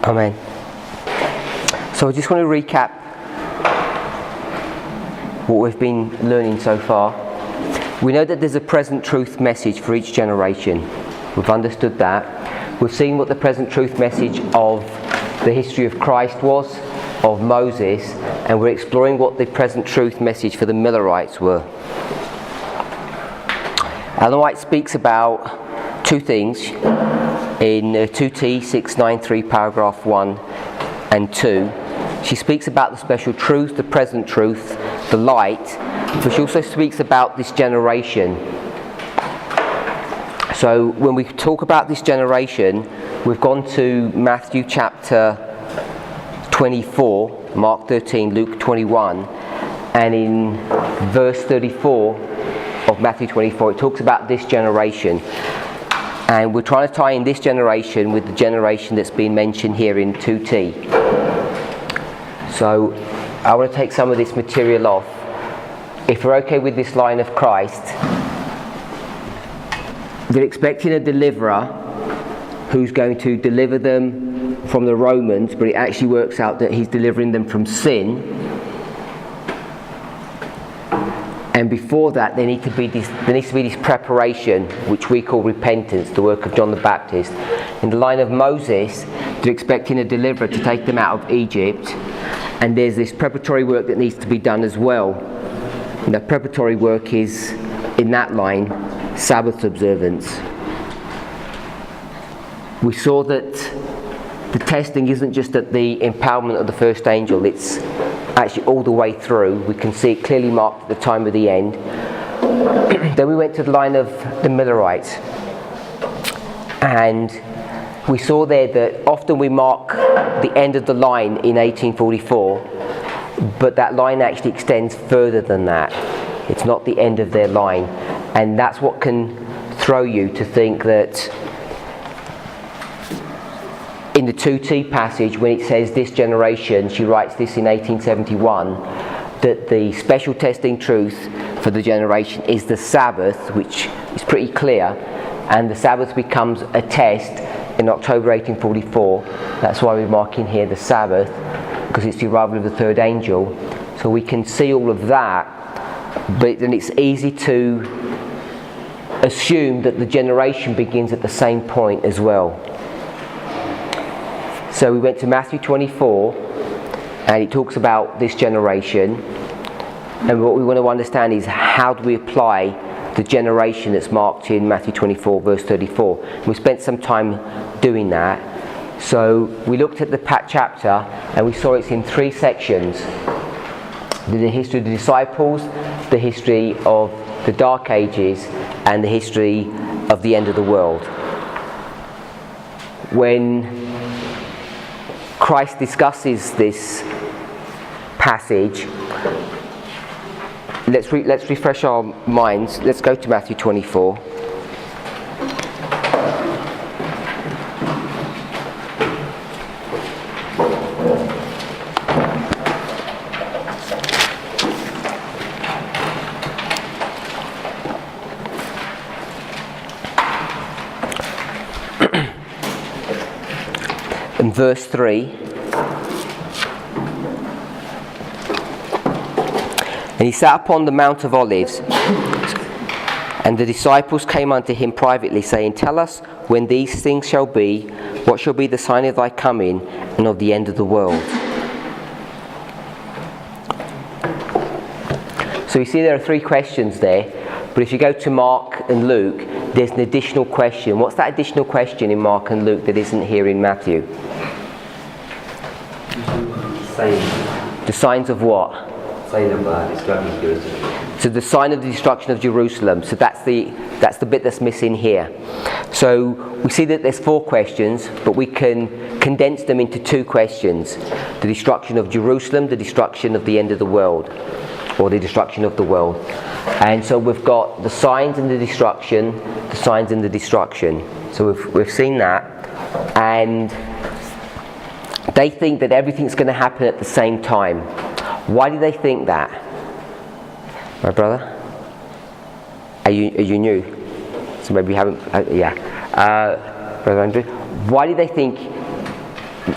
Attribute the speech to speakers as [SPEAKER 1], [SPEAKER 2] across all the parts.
[SPEAKER 1] Amen. So I just want to recap what we've been learning so far. We know that there's a present truth message for each generation. We've understood that. We've seen what the present truth message of the history of Christ was, of Moses, and we're exploring what the present truth message for the Millerites were. Ellen White speaks about two things in 2T 693 paragraph 1 and 2. She speaks about the special truth, the present truth, the light, but she also speaks about this generation. So when we talk about this generation, we've gone to Matthew chapter 24, Mark 13, Luke 21, and in verse 34 of Matthew 24 it talks about this generation. And we're trying to tie in this generation with the generation that's been mentioned here in 2T. So I want to take some of this material off. If we're okay with this line of Christ, they're expecting a deliverer who's going to deliver them from the Romans, but it actually works out that he's delivering them from sin. And before that, there needs to be this preparation, which we call repentance, the work of John the Baptist. In the line of Moses, they're expecting a deliverer to take them out of Egypt, and there's this preparatory work that needs to be done as well. And that preparatory work is, in that line, Sabbath observance. We saw that the testing isn't just at the empowerment of the first angel, it's actually all the way through. We can see it clearly marked at the time of the end. Then we went to the line of the Millerites, and we saw there that often we mark the end of the line in 1844, but that line actually extends further than that. It's not the end of their line, and that's what can throw you to think that in the 2T passage, when it says this generation, she writes this in 1871, that the special testing truth for the generation is the Sabbath, which is pretty clear, and the Sabbath becomes a test in October 1844. That's why we're marking here the Sabbath, because it's the arrival of the third angel. So we can see all of that, but then it's easy to assume that the generation begins at the same point as well. So we went to Matthew 24, and it talks about this generation, and what we want to understand is how do we apply the generation that's marked in Matthew 24 verse 34. And we spent some time doing that. So we looked at the chapter, and we saw it's in three sections: the history of the disciples, the history of the Dark Ages, and the history of the end of the world. When Christ discusses this passage, let's refresh our minds. Let's go to Matthew 24. In verse 3, and he sat upon the Mount of Olives, and the disciples came unto him privately, saying, Tell us when these things shall be, what shall be the sign of thy coming, and of the end of the world. So you see there are three questions there, but if you go to Mark and Luke, there's an additional question. What's that additional question in Mark and Luke that isn't here in Matthew? The signs of what?
[SPEAKER 2] Sign of destruction of Jerusalem.
[SPEAKER 1] So the sign of the destruction of Jerusalem. So that's the bit that's missing here. So we see that there's four questions, but we can condense them into two questions: the destruction of Jerusalem, the destruction of the end of the world, or the destruction of the world. And so we've got the signs and the destruction, the signs and the destruction. So we've seen that, and they think that everything's going to happen at the same time. Why do they think that? My brother? Are you new? So maybe you haven't, Brother Andrew. Why do they think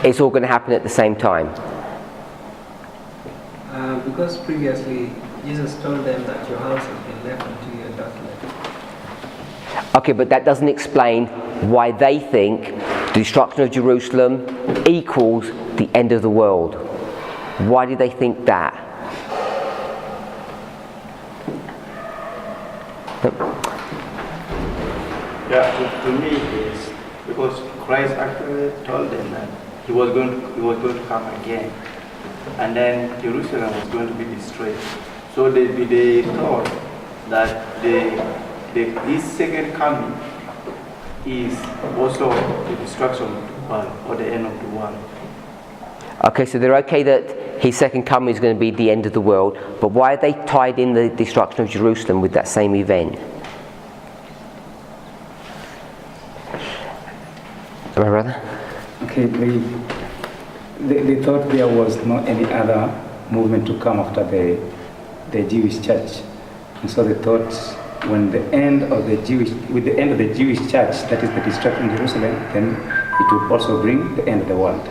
[SPEAKER 1] it's all going to happen at the same time?
[SPEAKER 3] Because previously Jesus told them that your house has been left unto you in darkness.
[SPEAKER 1] Okay, but that doesn't explain why they think the destruction of Jerusalem equals the end of the world. Why do they think that?
[SPEAKER 4] Yeah, to me is because Christ actually told them that he was going to come again, and then Jerusalem was going to be destroyed. So they thought that his second coming is also the destruction of the world or the end of the world.
[SPEAKER 1] Okay, so they're okay that his second coming is going to be the end of the world, but why are they tied in the destruction of Jerusalem with that same event? Am I brother?
[SPEAKER 5] Okay, they thought there was not any other movement to come after the Jewish church, and so they thought with the end of the Jewish church, that is the destruction of Jerusalem, then it would also bring the end of the world.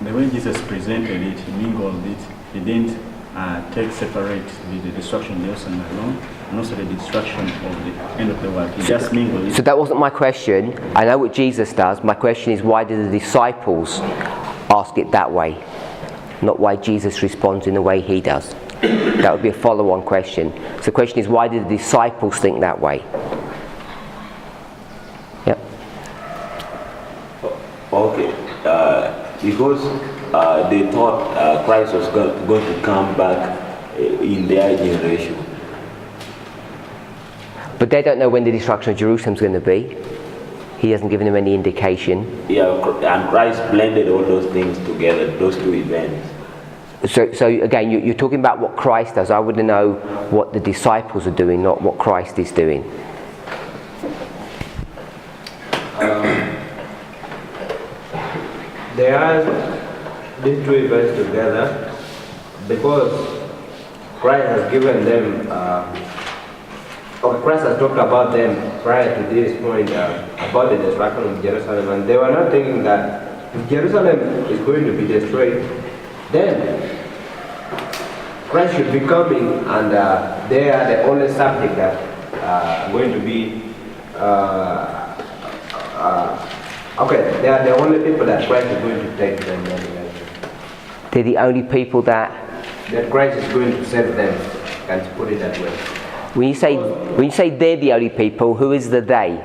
[SPEAKER 6] The way Jesus presented it, he mingled it. He didn't separate the destruction of Jerusalem alone, and also the destruction of the end of the world. He just mingled it.
[SPEAKER 1] So that wasn't my question. I know what Jesus does. My question is, why did the disciples ask it that way? Not why Jesus responds in the way he does. That would be a follow-on question. So the question is, why did the disciples think that way? Yep.
[SPEAKER 7] Okay. Because they thought Christ was going to come back in their generation.
[SPEAKER 1] But they don't know when the destruction of Jerusalem is going to be. He hasn't given them any indication.
[SPEAKER 7] Yeah, and Christ blended all those things together, those two events.
[SPEAKER 1] So again, you're talking about what Christ does. I want to know what the disciples are doing, not what Christ is doing.
[SPEAKER 3] They are these two events together because Christ has given them, or Christ has talked about them prior to this point about the destruction of Jerusalem, and they were not thinking that if Jerusalem is going to be destroyed, then Christ should be coming, and they are the only subject that are going to be okay, they are the only people that Christ is going to take them.
[SPEAKER 1] They're the only people that
[SPEAKER 3] Christ is going to save them, can put it that way.
[SPEAKER 1] When you say they're the only people, who is the they?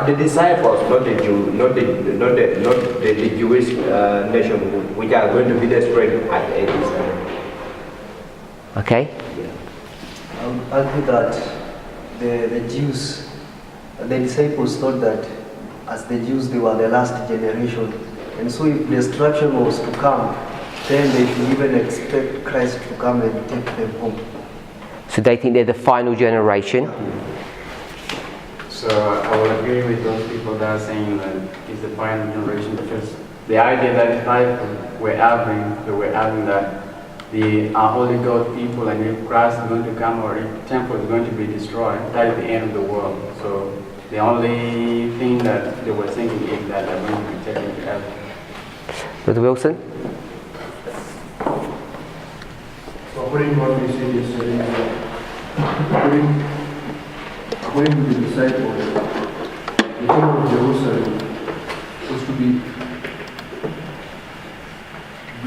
[SPEAKER 3] The disciples, not the Jew, not the Jewish nation, which are going to be destroyed at the end.
[SPEAKER 1] Okay.
[SPEAKER 8] I would argue that the Jews, the disciples thought that as the Jews they were the last generation, and so if destruction was to come, then they could even expect Christ to come and take them home.
[SPEAKER 1] So they think they're the final generation.
[SPEAKER 9] So I would agree with those people that are saying that it's the final generation, because the idea that disciples were having, they were having that the only God people, and if Christ is going to come or if the temple is going to be destroyed, that is the end of the world. So the only thing that they were thinking is that they're going to be taken to heaven.
[SPEAKER 1] Brother Wilson?
[SPEAKER 10] According to what we see yesterday, according to the disciples, the temple of Jerusalem was to be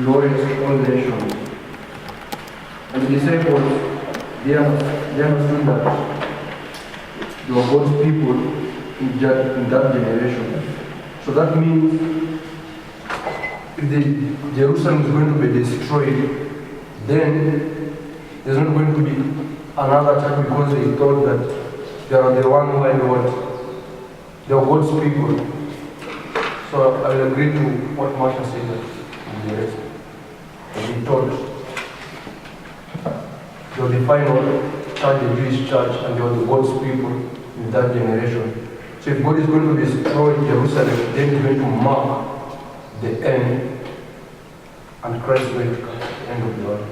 [SPEAKER 10] glorious to all nations. And the disciples, they understood that they were God's people in that generation. So that means if the Jerusalem is going to be destroyed, then there's not going to be another church, because they thought that they are the one who are what? They are God's people. So I will agree to what Martha said and the rest. And he thought they were the final church, the Jewish church, and they were the God's people in that generation. So if God is going to destroy Jerusalem, then he's going to mark the end, and Christ will come, the end of the world.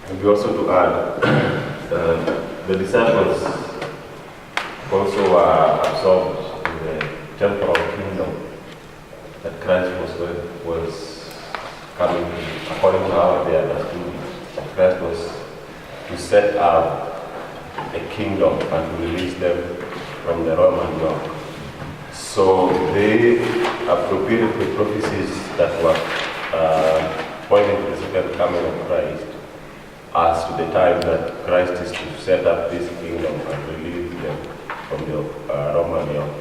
[SPEAKER 11] And also to add, the disciples also were absorbed in the temporal kingdom that Christ was coming to, according to how they understood it. That Christ was to set up a kingdom and to release them from the Roman yoke. So they appropriated the prophecies that were pointing to the second coming of Christ as to the time that Christ is to set up this kingdom and release them from the Roman yoke.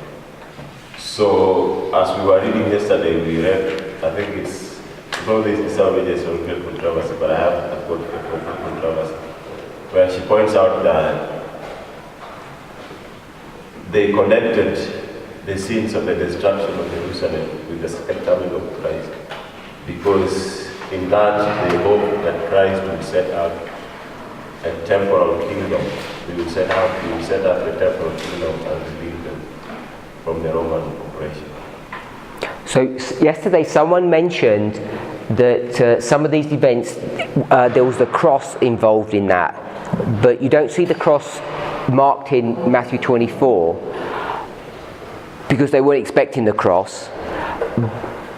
[SPEAKER 11] So as we were reading yesterday, we read, I think it's all these salvages of great controversy, but I have a quote from great controversy, where she points out that they connected the scenes of the destruction of Jerusalem with the second coming of Christ, because in that they hope that Christ will set up a temporal kingdom. He will set up a temporal kingdom and release them from the Roman oppression.
[SPEAKER 1] So yesterday someone mentioned that some of these events, there was the cross involved in that, but you don't see the cross marked in Matthew 24 because they weren't expecting the cross,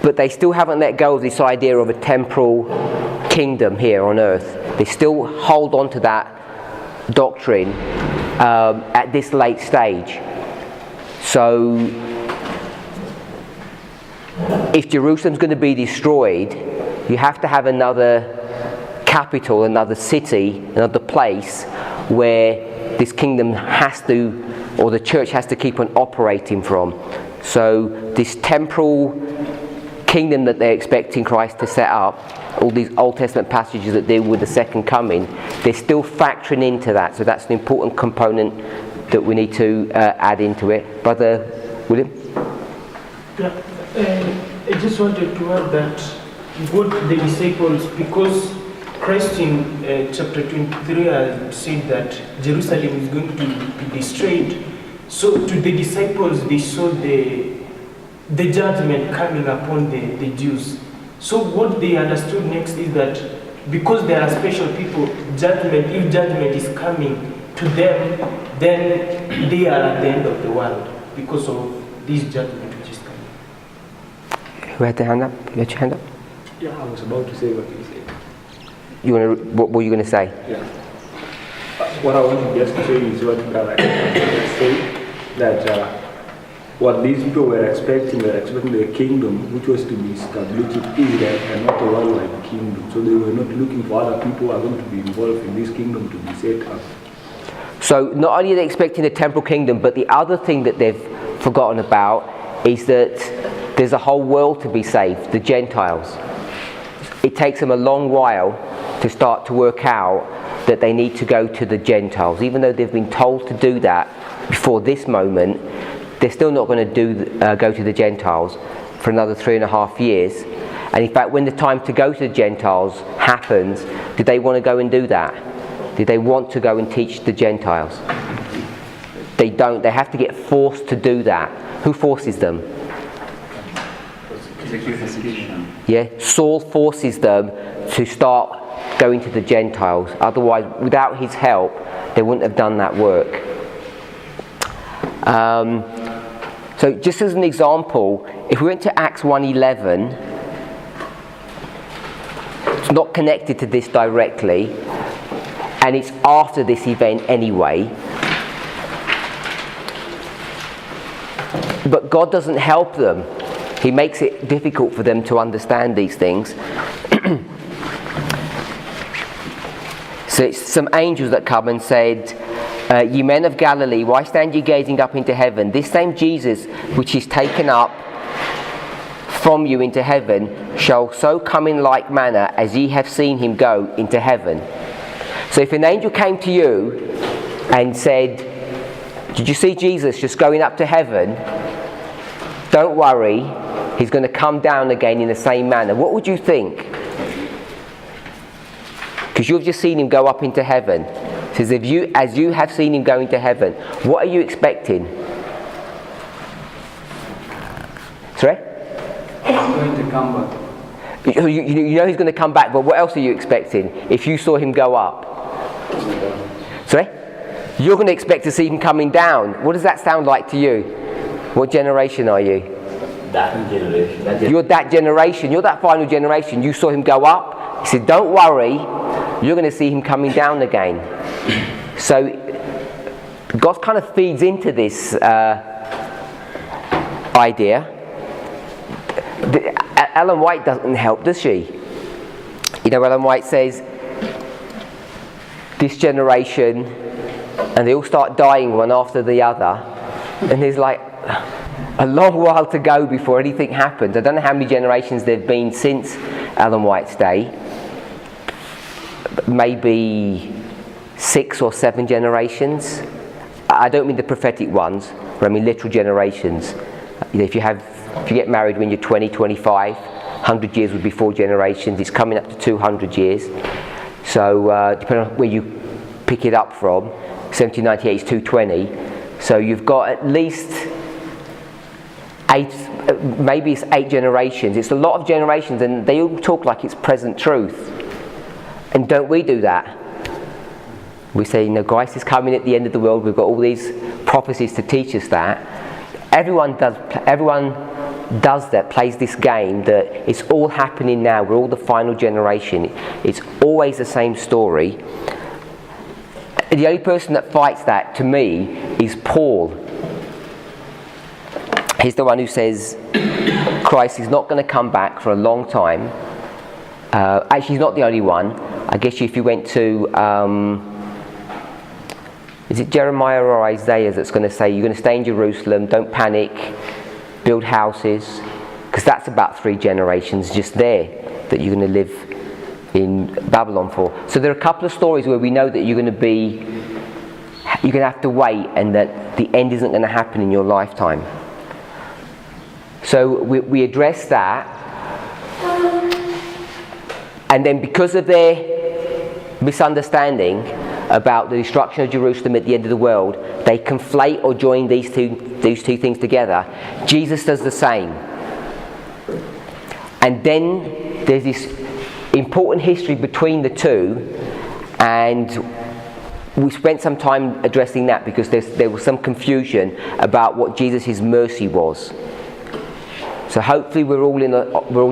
[SPEAKER 1] but they still haven't let go of this idea of a temporal kingdom here on earth. They still hold on to that doctrine at this late stage. So if Jerusalem's going to be destroyed, you have to have another capital, another city, another place where this kingdom has to, or the church has to keep on operating from. So this temporal kingdom that they're expecting Christ to set up, all these Old Testament passages that deal with the second coming, they're still factoring into that. So that's an important component that we need to add into it. Brother William?
[SPEAKER 12] Yeah, I just wanted to add that what the disciples, because Christ in chapter 23 has said that Jerusalem is going to be destroyed. So to the disciples, they saw the judgment coming upon the Jews. So what they understood next is that because they are special people, if judgment is coming to them, then they are at the end of the world because of this judgment which is coming.
[SPEAKER 1] Who had the hand up? You had your hand up?
[SPEAKER 13] Yeah, I was about to say what you said.
[SPEAKER 1] What were you going to say?
[SPEAKER 13] Yeah. What I wanted just to say is what Brother said, that what these people were expecting the kingdom which was to be established in Israel and not a worldwide kingdom. So they were not looking for other people who are going to be involved in this kingdom to be set up.
[SPEAKER 1] So not only are they expecting a temporal kingdom, but the other thing that they've forgotten about is that there's a whole world to be saved, the Gentiles. It takes them a long while to start to work out that they need to go to the Gentiles. Even though they've been told to do that before this moment, they're still not going to go to the Gentiles for another 3.5 years. And in fact, when the time to go to the Gentiles happens, did they want to go and do that? Did they want to go and teach the Gentiles? They don't. They have to get forced to do that. Who forces them? Yeah, Saul forces them to start going to the Gentiles. Otherwise, without his help, they wouldn't have done that work. So just as an example, if we went to Acts 1:11, it's not connected to this directly, and it's after this event anyway. But God doesn't help them. He makes it difficult for them to understand these things. So it's some angels that come and said, ye men of Galilee, why stand ye gazing up into heaven? This same Jesus, which is taken up from you into heaven, shall so come in like manner as ye have seen him go into heaven. So if an angel came to you and said, did you see Jesus just going up to heaven? Don't worry, he's going to come down again in the same manner. What would you think? Because you've just seen him go up into heaven. It says, as you have seen him go into heaven, what are you expecting? Sorry?
[SPEAKER 13] He's going to come back.
[SPEAKER 1] You know he's going to come back, but what else are you expecting if you saw him go up? Sorry? You're going to expect to see him coming down. What does that sound like to you? What generation are you?
[SPEAKER 7] That generation.
[SPEAKER 1] You're that generation. You're that final generation. You saw him go up. He said, don't worry. You're going to see him coming down again. So God kind of feeds into this idea. Ellen White doesn't help, does she? You know, Ellen White says, this generation, and they all start dying one after the other, and there's like a long while to go before anything happens. I don't know how many generations there have been since Ellen White's day. Maybe 6 or 7 generations. I don't mean the prophetic ones, but I mean literal generations. You know, if you get married when you're 20, 25, 100 years would be 4 generations. It's coming up to 200 years. So depending on where you pick it up from, 1798 is 220. So you've got at least 8, maybe it's 8 generations. It's a lot of generations, and they all talk like it's present truth. And don't we do that? We say, you know, Christ is coming at the end of the world. We've got all these prophecies to teach us that. Everyone does that, plays this game that it's all happening now. We're all the final generation. It's always the same story. The only person that fights that, to me, is Paul. He's the one who says Christ is not going to come back for a long time. Actually, he's not the only one. I guess if you went to, is it Jeremiah or Isaiah that's going to say you're going to stay in Jerusalem, don't panic, build houses, because that's about 3 generations just there that you're going to live in Babylon for. So there are a couple of stories where we know that you're going to have to wait, and that the end isn't going to happen in your lifetime. So we address that, and then because of their misunderstanding about the destruction of Jerusalem at the end of the world, they conflate or join these two things together. Jesus does the same. And then there's this important history between the two, and we spent some time addressing that because there was some confusion about what Jesus' mercy was. So hopefully we're all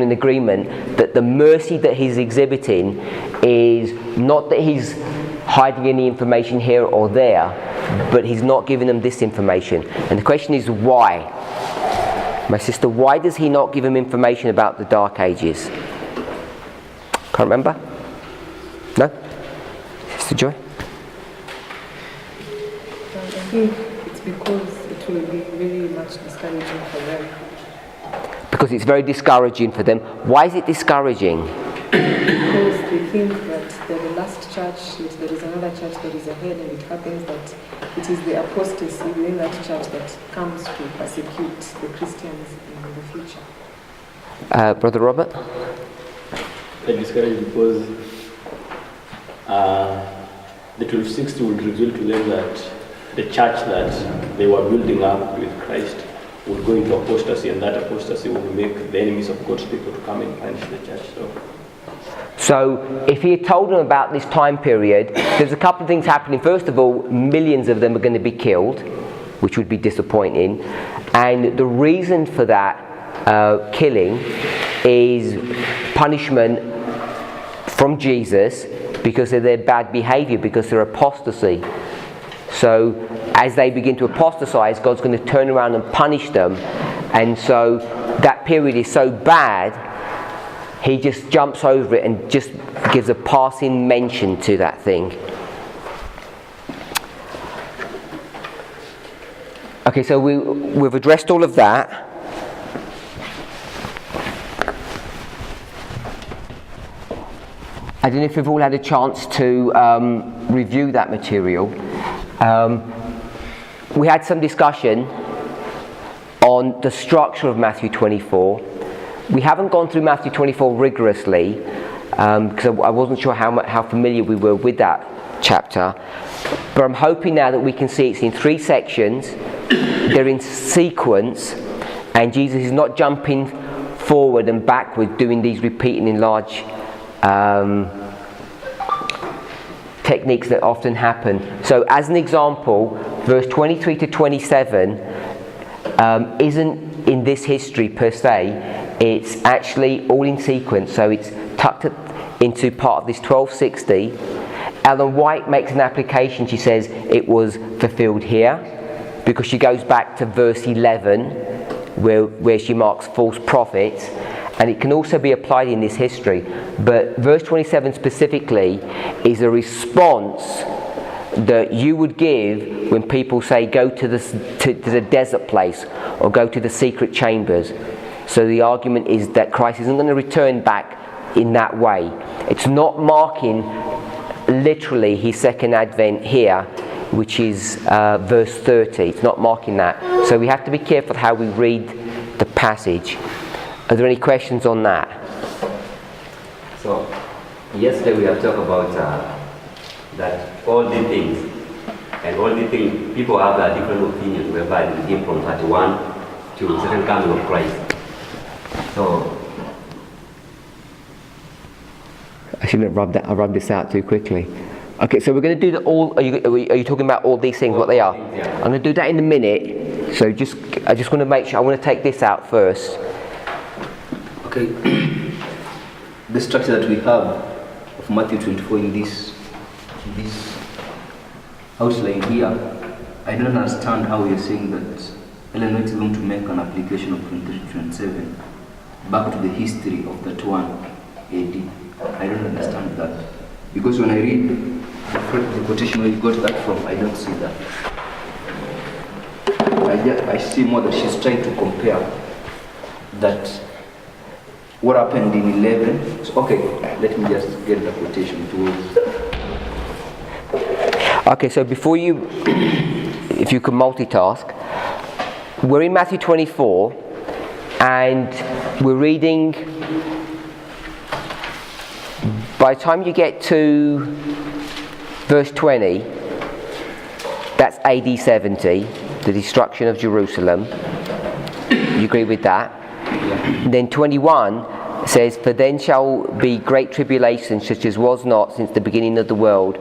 [SPEAKER 1] in agreement that the mercy that he's exhibiting is not that he's hiding any information here or there, but he's not giving them this information. And the question is why? My sister, why does he not give them information about the Dark Ages? Can't remember? No? Sister Joy?
[SPEAKER 14] I think it's because it will be very much discouraging for them.
[SPEAKER 1] Because it's very discouraging for them. Why is it discouraging?
[SPEAKER 14] Because they think that they're the last church, that there is another church that is ahead, and it happens that it is the apostasy within that church that comes to persecute the Christians in the future.
[SPEAKER 1] Brother Robert?
[SPEAKER 13] They're discouraged because the 1260 would reveal to them that the church that they were building up with Christ would go into apostasy, and that apostasy will make the enemies of God's people to come and punish the church.
[SPEAKER 1] So if he had told them about this time period, there's a couple of things happening. First of all, millions of them are going to be killed, which would be disappointing. And the reason for that killing is punishment from Jesus because of their bad behavior, because they're apostasy. So as they begin to apostatize, God's going to turn around and punish them. And so that period is so bad, he just jumps over it and just gives a passing mention to that thing. Okay, so we've addressed all of that. I don't know if we've all had a chance to review that material. We had some discussion on the structure of Matthew 24. We haven't gone through Matthew 24 rigorously because I wasn't sure how familiar we were with that chapter. But I'm hoping now that we can see it's in 3 sections. They're in sequence, and Jesus is not jumping forward and backward, doing these repeating in large techniques that often happen. So as an example, verse 23 to 27 isn't in this history per se, it's actually all in sequence, so it's tucked into part of this 1260. Ellen White makes an application. She says it was fulfilled here, because she goes back to verse 11 where she marks false prophets, and it can also be applied in this history. But verse 27 specifically is a response that you would give when people say go to the desert place or go to the secret chambers. So the argument is that Christ isn't going to return back in that way. It's not marking literally his second advent here, which is verse 30. It's not marking that. So we have to be careful how we read the passage. Are there any questions on that?
[SPEAKER 2] So, yesterday we have talked about that all the things, and all the things, people have a different opinion, whereby we came from 31 to the second coming of Christ. So,
[SPEAKER 1] I shouldn't have rubbed this out too quickly. Okay, so we're going to do are you talking about all these things, what they are?
[SPEAKER 2] Yeah.
[SPEAKER 1] I'm going to do that in a minute. So I just want to make sure, I want to take this out first.
[SPEAKER 15] Okay. The structure that we have of Matthew 24 in this outline here, I don't understand how you're saying that Ellen White is going to make an application of 23-27 back to the history of that one AD. I don't understand that. Because when I read the quotation where you got that from, I don't see that. I see more that she's trying to compare that what happened in 11. So, okay, let me just get the quotation towards.
[SPEAKER 1] Okay, so before you, if you could multitask, we're in Matthew 24 and we're reading. By the time you get to verse 20, that's AD 70, the destruction of Jerusalem. You agree with that? Yeah. Then 21 says, "For then shall be great tribulation, such as was not since the beginning of the world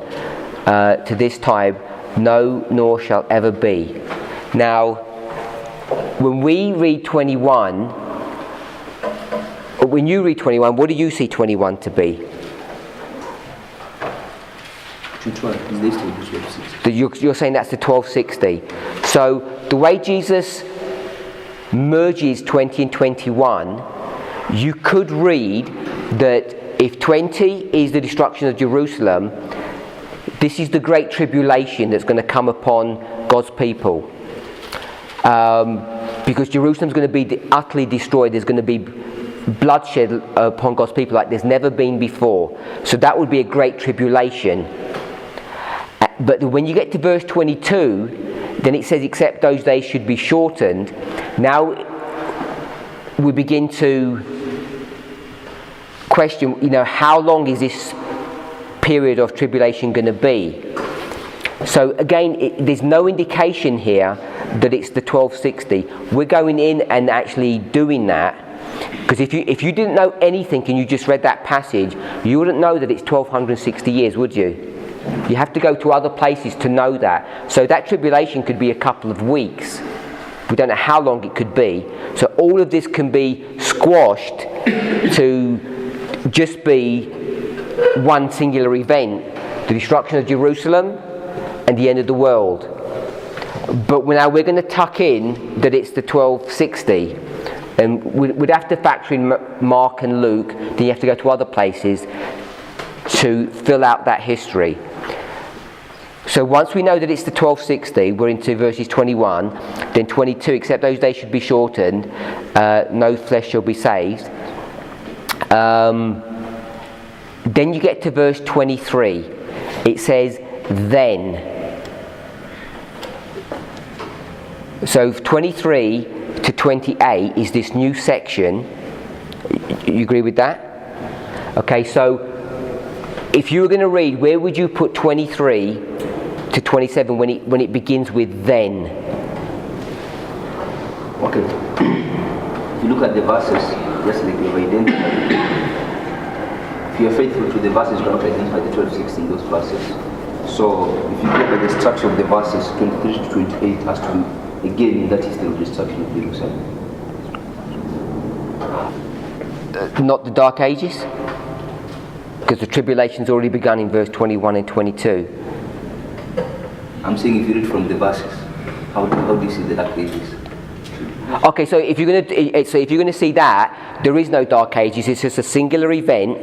[SPEAKER 1] to this time, no, nor shall ever be." Now, when we read 21, or when you read 21, what do you see 21 to be? You're saying that's the 1260. So the way Jesus merges 20 and 21, you could read that if 20 is the destruction of Jerusalem, this is the great tribulation that's going to come upon God's people. Because Jerusalem's going to be utterly destroyed. There's going to be bloodshed upon God's people like there's never been before. So that would be a great tribulation. But when you get to verse 22, then it says, except those days should be shortened. Now we begin to question, how long is this period of tribulation going to be? So again, there's no indication here that it's the 1260. We're going in and actually doing that. Because if you didn't know anything and you just read that passage, you wouldn't know that it's 1260 years, would you? You have to go to other places to know that. So that tribulation could be a couple of weeks. We don't know how long it could be. So all of this can be squashed to just be one singular event. The destruction of Jerusalem and the end of the world. But now we're going to tuck in that it's the 1260. And we'd have to factor in Mark and Luke. Then you have to go to other places to fill out that history. So once we know that it's the 1260, we're into verses 21, then 22, except those days should be shortened, no flesh shall be saved. Then you get to verse 23. It says, then. So 23 to 28 is this new section. You agree with that? Okay, so if you were going to read, where would you put 23 to 27 when it begins with then?
[SPEAKER 15] Okay. If you look at the verses, just like you've identified, if you are faithful to the verses, you cannot identify the 1260 in those verses. So if you look at the structure of the verses, 23 to 28 has to be again that is the destruction of Jerusalem.
[SPEAKER 1] Not the Dark Ages? Because the tribulation's already begun in verse 21 and 22.
[SPEAKER 15] I'm saying if you read from the verses, how do you see the Dark Ages?
[SPEAKER 1] Okay, so if you're going to see that, there is no Dark Ages. It's just a singular event,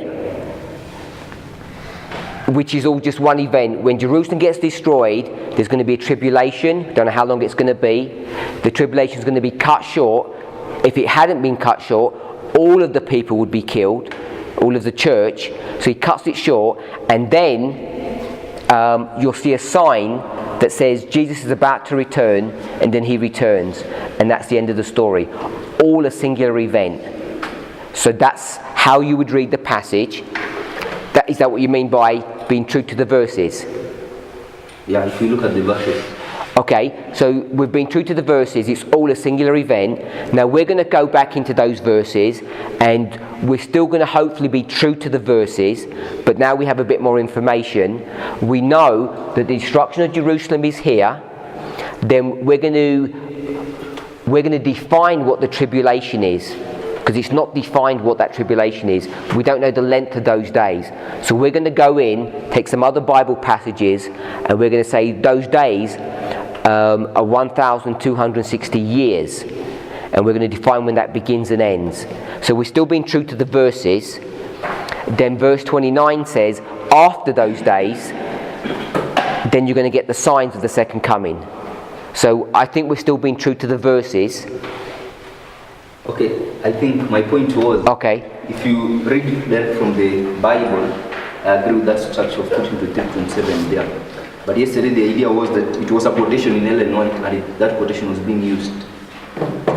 [SPEAKER 1] which is all just one event. When Jerusalem gets destroyed, there's going to be a tribulation. Don't know how long it's going to be. The tribulation is going to be cut short. If it hadn't been cut short, all of the people would be killed, all of the church. So he cuts it short, and then you'll see a sign that says Jesus is about to return, and then he returns, and that's the end of the story. All a singular event. So that's how you would read the passage. Is that what you mean by being true to the verses?
[SPEAKER 15] Yeah, if you look at the verses.
[SPEAKER 1] Okay, so we've been true to the verses. It's all a singular event. Now we're going to go back into those verses, and we're still going to hopefully be true to the verses, but now we have a bit more information. We know that the destruction of Jerusalem is here. Then we're going to define what the tribulation is, because it's not defined what that tribulation is. We don't know the length of those days. So we're going to go in, take some other Bible passages, and we're going to say those days are 1,260 years. And we're going to define when that begins and ends. So we're still being true to the verses. Then verse 29 says, after those days, then you're going to get the signs of the second coming. So I think we're still being true to the verses.
[SPEAKER 15] Okay, I think my point was, if you read that from the Bible, I agree with that structure of putting the 327 there. But yesterday the idea was that it was a quotation in Ellen White, and that quotation was being used to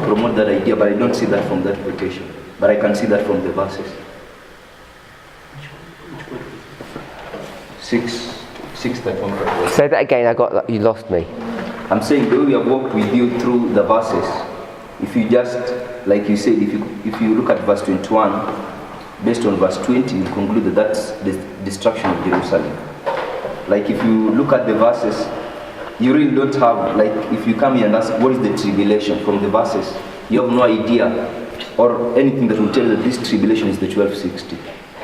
[SPEAKER 15] promote that idea, but I don't see that from that quotation. But I can see that from the verses. 6:31.
[SPEAKER 1] Say that again, you lost me.
[SPEAKER 15] I'm saying the way we have walked with you through the verses, if you just, like you said, if you look at verse 21, based on verse 20, you conclude that that's the destruction of Jerusalem. Like if you look at the verses, you really don't have, like if you come here and ask what is the tribulation from the verses, you have no idea or anything that will tell you that this tribulation is the 1260.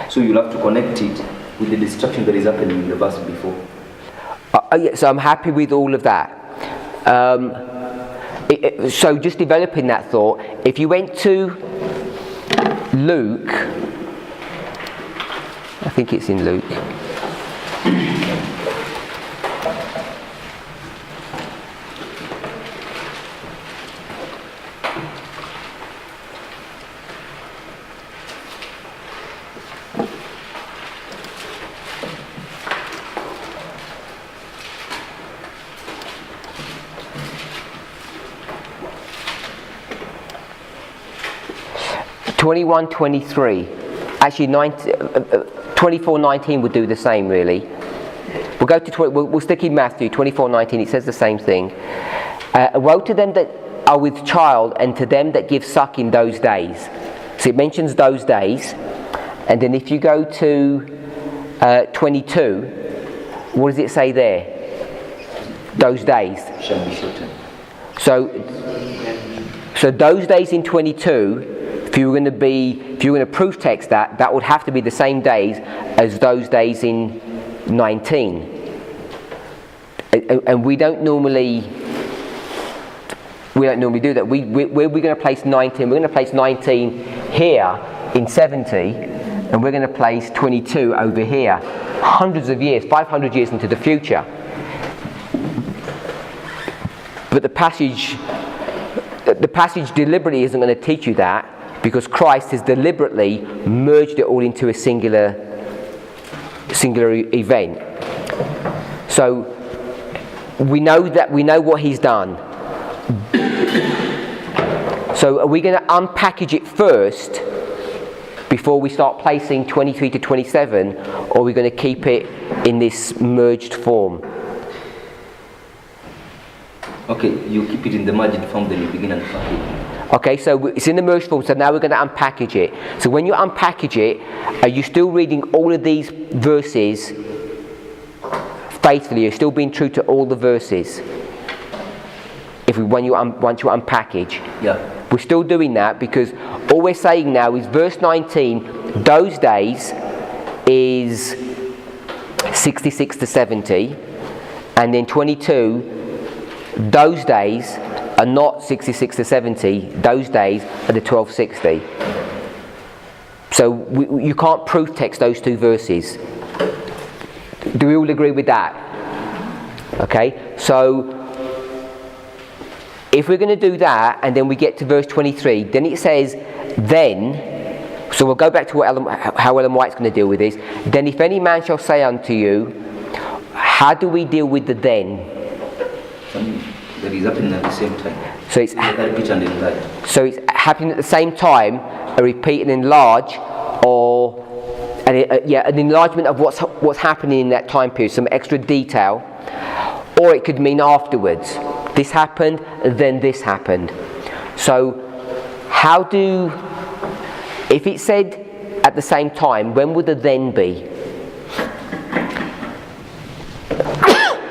[SPEAKER 15] So you'll have to connect it with the destruction that is happening in the verse before.
[SPEAKER 1] Yeah, so I'm happy with all of that. So just developing that thought, if you went to Luke, I think it's in Luke. Actually 24:19 would do the same really. We'll go to we'll stick in Matthew 24:19. It says the same thing. Woe to them that are with child, and to them that give suck in those days. So it mentions those days, and then if you go to 22, what does it say there? Those days
[SPEAKER 15] shall be shortened.
[SPEAKER 1] So those days in 22. If you were going to proof text that would have to be the same days as those days in 19. And we don't normally do that. We're going to place 19. We're going to place 19 here in 70, and we're going to place 22 over here, hundreds of years, 500 years into the future. But the passage deliberately isn't going to teach you that, because Christ has deliberately merged it all into a singular event. So we know what he's done. So are we going to unpackage it first before we start placing 23 to 27, or are we going to keep it in this merged form?
[SPEAKER 15] Okay, you keep it in the merged form, then you begin unpacking it.
[SPEAKER 1] Okay, so it's in the merged form, so now we're going to unpackage it. So when you unpackage it, are you still reading all of these verses faithfully, you're still being true to all the verses. Once you unpackage.
[SPEAKER 15] Yeah.
[SPEAKER 1] We're still doing that because all we're saying now is verse 19, those days is 66 to 70, and then 22, those days are not 66 to 70, those days are the 1260. So you can't proof text those two verses. Do we all agree with that? Okay, so if we're going to do that and then we get to verse 23, then it says, then, so we'll go back to how Ellen White's going to deal with this. Then if any man shall say unto you, how do we deal with the then?
[SPEAKER 15] That is happening at the same time.
[SPEAKER 1] So it's
[SPEAKER 15] repeat and enlarge.
[SPEAKER 1] So it's happening at the same time, a repeat and enlarge, or an enlargement of what's happening in that time period, some extra detail, or it could mean afterwards. This happened, then this happened. So if it said at the same time, when would the then be?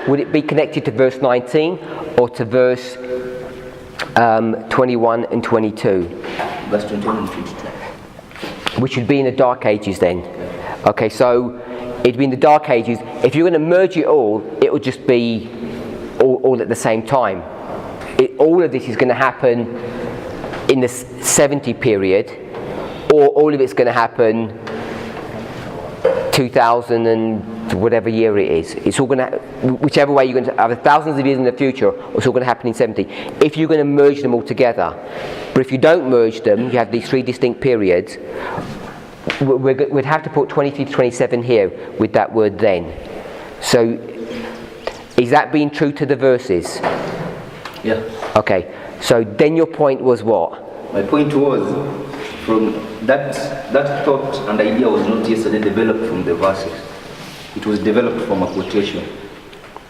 [SPEAKER 1] Would it be connected to verse 19 or to verse 21 and 22?
[SPEAKER 15] Verse 21 and 22.
[SPEAKER 1] Which would be in the Dark Ages then. Okay, so it'd be in the Dark Ages. If you're going to merge it all, it would just be all at the same time. All of this is going to happen in the 70 period, or all of it's going to happen 2000 and whatever year it is. It's all going to, whichever way you're going to have thousands of years in the future, it's all going to happen in 70. If you're going to merge them all together. But if you don't merge them, you have these three distinct periods, we'd have to put 23 to 27 here with that word then. So is that being true to the verses?
[SPEAKER 15] Yeah.
[SPEAKER 1] Okay, so then your point was what?
[SPEAKER 15] My point was, from that thought and idea was not yesterday developed from the verses. It was developed from a quotation.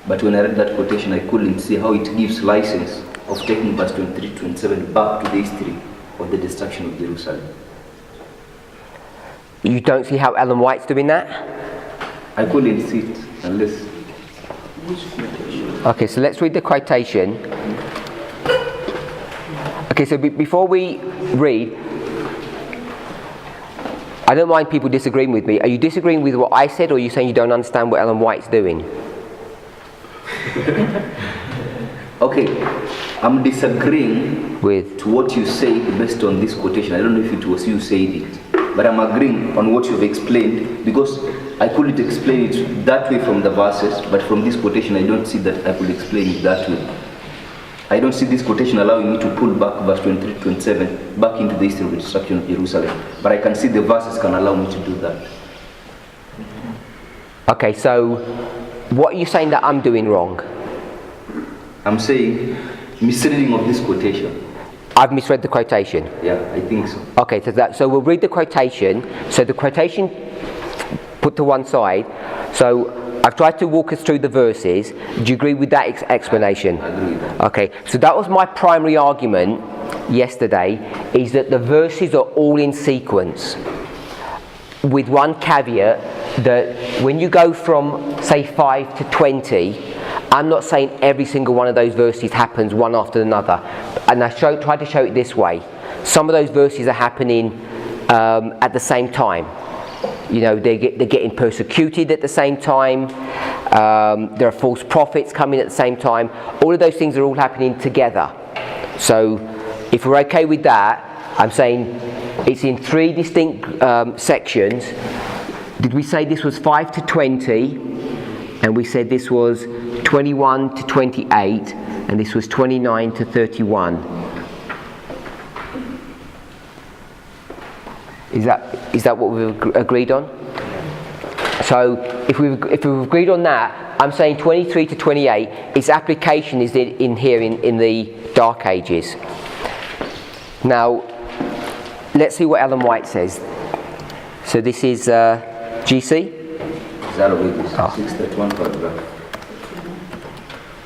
[SPEAKER 15] But when I read that quotation, I couldn't see how it gives license of taking verse 23 to 27 back to the history of the destruction of Jerusalem.
[SPEAKER 1] You don't see how Ellen White's doing that?
[SPEAKER 15] I couldn't see it unless...
[SPEAKER 1] Okay, so let's read the quotation. Okay, so before we read, I don't mind people disagreeing with me. Are you disagreeing with what I said, or are you saying you don't understand what Ellen White's doing?
[SPEAKER 15] Okay, I'm disagreeing
[SPEAKER 1] with
[SPEAKER 15] to what you said based on this quotation. I don't know if it was you said it, but I'm agreeing on what you've explained because I couldn't explain it that way from the verses, but from this quotation I don't see that I could explain it that way. I don't see this quotation allowing me to pull back verse 23 to 27 back into the history of the destruction of Jerusalem, but I can see the verses can allow me to do that.
[SPEAKER 1] Okay, so what are you saying that I'm doing wrong?
[SPEAKER 15] I'm saying misreading of this quotation.
[SPEAKER 1] I've misread the quotation?
[SPEAKER 15] Yeah, I think so. Okay,
[SPEAKER 1] so we'll read the quotation. So the quotation put to one side. So I've tried to walk us through the verses. Do you agree with that explanation?
[SPEAKER 15] I agree with that.
[SPEAKER 1] Okay, so that was my primary argument yesterday, is that the verses are all in sequence, with one caveat, that when you go from, say, 5 to 20, I'm not saying every single one of those verses happens one after another. And I tried to show it this way. Some of those verses are happening at the same time. You know, they're getting persecuted at the same time. There are false prophets coming at the same time. All of those things are all happening together. So if we're okay with that, I'm saying it's in three distinct sections. Did we say this was 5 to 20? And we said this was 21 to 28. And this was 29 to 31. Is that what we've agreed on? So if we've agreed on that, I'm saying 23 to 28, its application is in here in the Dark Ages. Now, let's see what Ellen White says. So this is GC?
[SPEAKER 15] Oh. 631 paragraph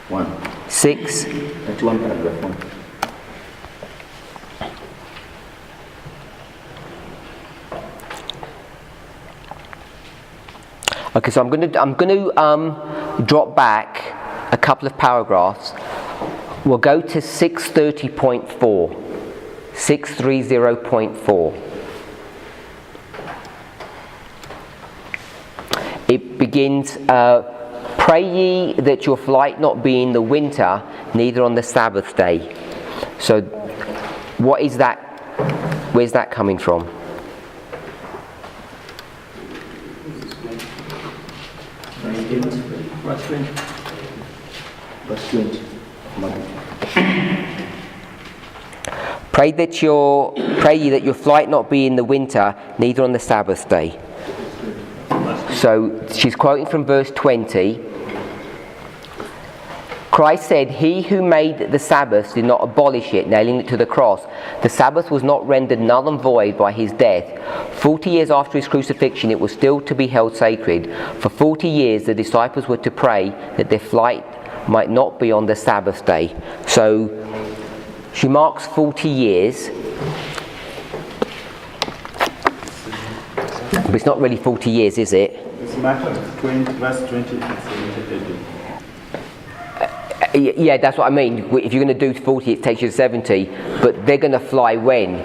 [SPEAKER 15] 1. 631 paragraph 1.
[SPEAKER 1] Okay, so I'm going to drop back a couple of paragraphs. We'll go to 630.4. 630.4. It begins, pray ye that your flight not be in the winter, neither on the Sabbath day. So, what is that? Where's that coming from?
[SPEAKER 15] Verse 20.
[SPEAKER 1] Pray ye that your flight not be in the winter, neither on the Sabbath day. So she's quoting from verse 20. Christ said, he who made the Sabbath did not abolish it, nailing it to the cross. The Sabbath was not rendered null and void by his death. 40 years after his crucifixion, it was still to be held sacred. For 40 years, the disciples were to pray that their flight might not be on the Sabbath day. So she marks 40 years. But it's not really 40 years, is it?
[SPEAKER 6] It's Matthew 20, verse 20 and 70.
[SPEAKER 1] Yeah, that's what I mean. If you're going to do 40, it takes you to 70. But they're going to fly when?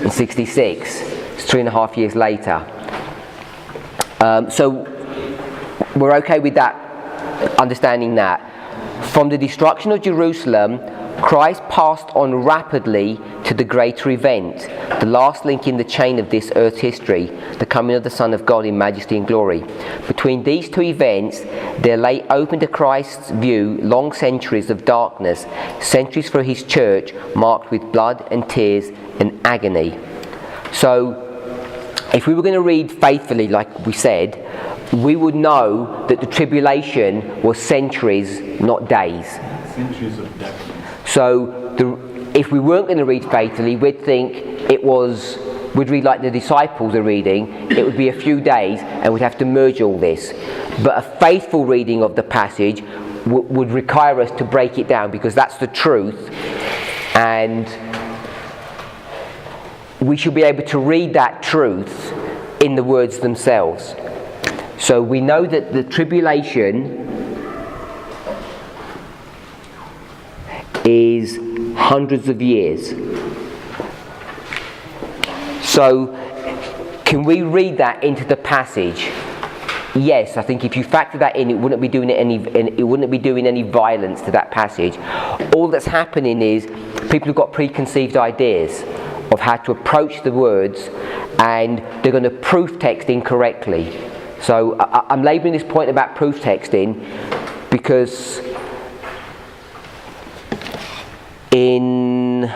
[SPEAKER 1] In 66. It's 3.5 years later. So we're okay with that, understanding that. From the destruction of Jerusalem, Christ passed on rapidly to the greater event, the last link in the chain of this earth's history, the coming of the Son of God in majesty and glory. Between these two events, there lay open to Christ's view long centuries of darkness, centuries for his church marked with blood and tears and agony. So, if we were going to read faithfully, like we said, we would know that the tribulation was centuries, not days.
[SPEAKER 6] Centuries of darkness.
[SPEAKER 1] So, if we weren't going to read faithfully, we'd think we'd read like the disciples are reading, it would be a few days and we'd have to merge all this. But a faithful reading of the passage would require us to break it down, because that's the truth, and we should be able to read that truth in the words themselves. So we know that the tribulation is hundreds of years. So can we read that into the passage? Yes, I think if you factor that in, it wouldn't be doing any violence to that passage. All that's happening is people have got preconceived ideas of how to approach the words, and they're going to proof text incorrectly. So I'm labelling this point about proof texting because in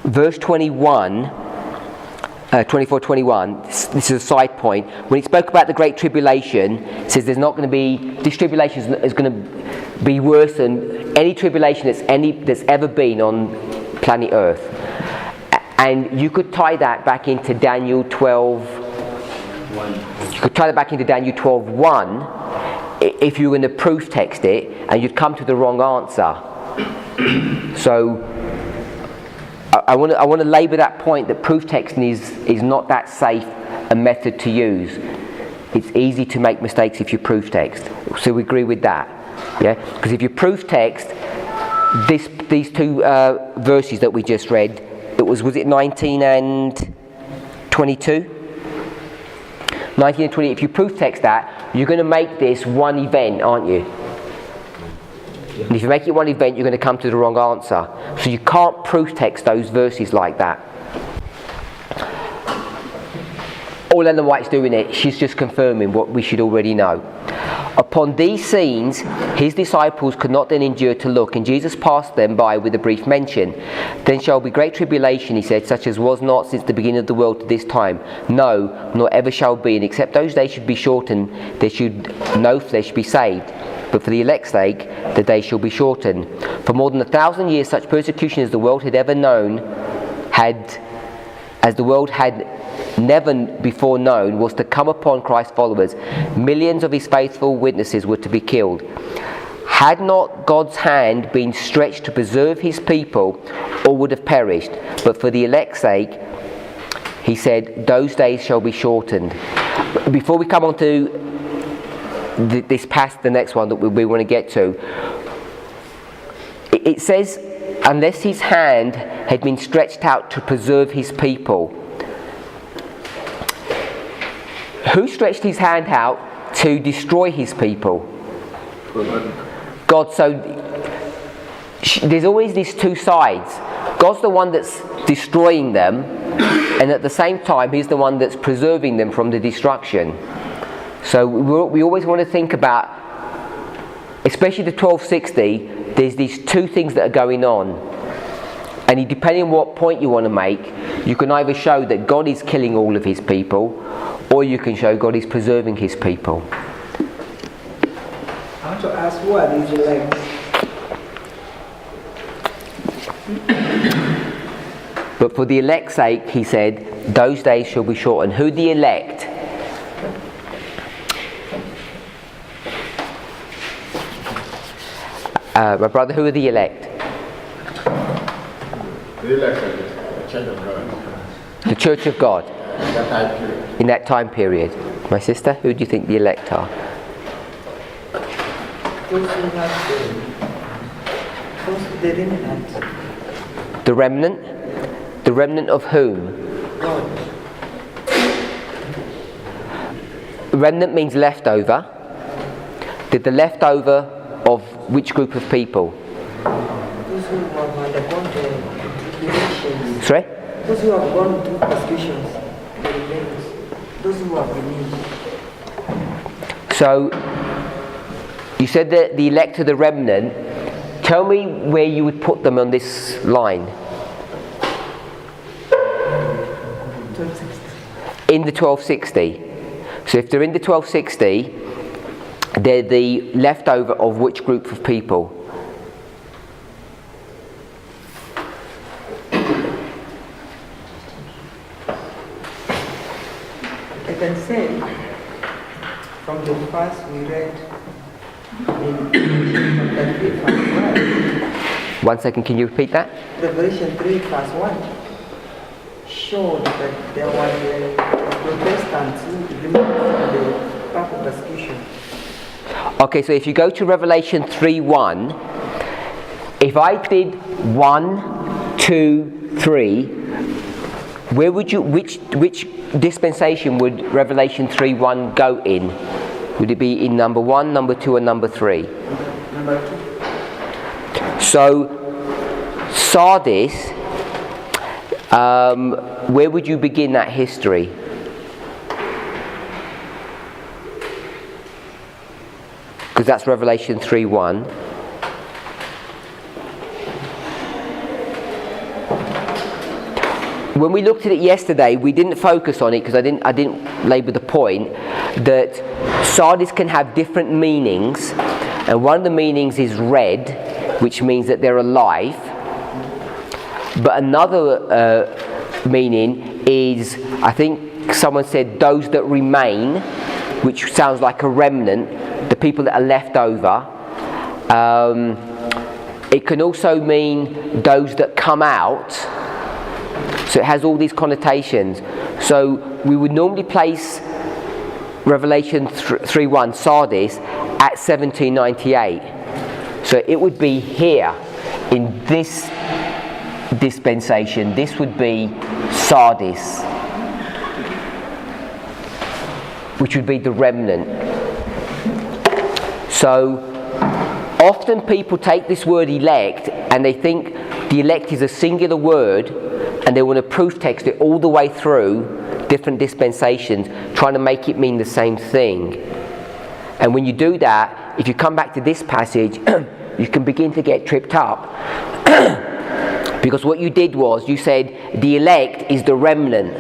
[SPEAKER 1] verse 21, 24-21, this is a side point. When it spoke about the Great Tribulation, it says this tribulation is going to be worse than any tribulation that's ever been on planet Earth. And you could tie that back into Daniel 12:1. You could tie that back into Daniel 12:1 if you were going to proof text it, and you'd come to the wrong answer. So I want to labour that point that proof texting is not that safe a method to use. It's easy to make mistakes if you proof text. So we agree with that, yeah? Because if you proof text these two verses that we just read, was it 19 and 22? 19 and 20. If you proof text that, you're going to make this one event, aren't you? And if you make it one event, you're going to come to the wrong answer. So you can't proof text those verses like that. All Ellen White's doing it, she's just confirming what we should already know. Upon these scenes, his disciples could not then endure to look, and Jesus passed them by with a brief mention. Then shall be great tribulation, he said, such as was not since the beginning of the world to this time. No, nor ever shall be, and except those days should be shortened, there should no flesh be saved. But for the elect's sake, the days shall be shortened. For more than 1,000 years, such persecution as the world had ever known, as the world had never before known, was to come upon Christ's followers. Millions of his faithful witnesses were to be killed. Had not God's hand been stretched to preserve his people, all would have perished. But for the elect's sake, he said, those days shall be shortened. Before we come on to this past the next one that we want to get to, it says, unless his hand had been stretched out to preserve his people. Who stretched his hand out to destroy his people? God. So there's always these two sides. God's the one that's destroying them, and at the same time he's the one that's preserving them from the destruction. So we always want to think about, especially the 1260, there's these two things that are going on, and depending on what point you want to make, you can either show that God is killing all of his people, or you can show God is preserving his people.
[SPEAKER 16] I want to ask, who are these elect?
[SPEAKER 1] But for the elect's sake, he said, those days shall be shortened. Who the elect? My brother, who are the elect?
[SPEAKER 17] The elect are the Church of God.
[SPEAKER 1] The Church of God.
[SPEAKER 17] That time period.
[SPEAKER 1] In that time period. My sister, who do you think the elect are?
[SPEAKER 16] Those who have the remnant.
[SPEAKER 1] The remnant? The remnant of whom?
[SPEAKER 16] God.
[SPEAKER 1] Remnant means leftover. Did the leftover of which group of people?
[SPEAKER 16] Those who have undergone the tribulations.
[SPEAKER 1] Sorry?
[SPEAKER 16] Those who have gone through persecutions. Those who have believed.
[SPEAKER 1] So, you said that the elect are the remnant. Tell me where you would put them on this line. In the 1260. So if they're in the 1260, they're the leftover of which group of people?
[SPEAKER 16] I can say, from the verse we read in chapter 3, verse 1.
[SPEAKER 1] 1 second, can you repeat that?
[SPEAKER 16] Revelation 3, verse 1 showed that there was a Protestants who removed from the path of persecution.
[SPEAKER 1] Okay, so if you go to Revelation 3:1, if I did 1, 2, 3, where would you, which dispensation would Revelation 3:1 go in? Would it be in number 1, number 2, or number 3?
[SPEAKER 16] Number 2.
[SPEAKER 1] So, Sardis, where would you begin that history? Because that's Revelation 3:1. When we looked at it yesterday, we didn't focus on it because I didn't labour the point that Sardis can have different meanings, and one of the meanings is red, which means that they're alive. But another meaning is, I think someone said, those that remain, which sounds like a remnant, the people that are left over. It can also mean those that come out. So it has all these connotations. So we would normally place Revelation 3:1, Sardis, at 1798. So it would be here in this dispensation. This would be Sardis, which would be the remnant. So often people take this word elect and they think the elect is a singular word, and they want to proof text it all the way through different dispensations, trying to make it mean the same thing. And when you do that, if you come back to this passage, you can begin to get tripped up. Because what you did was, you said the elect is the remnant.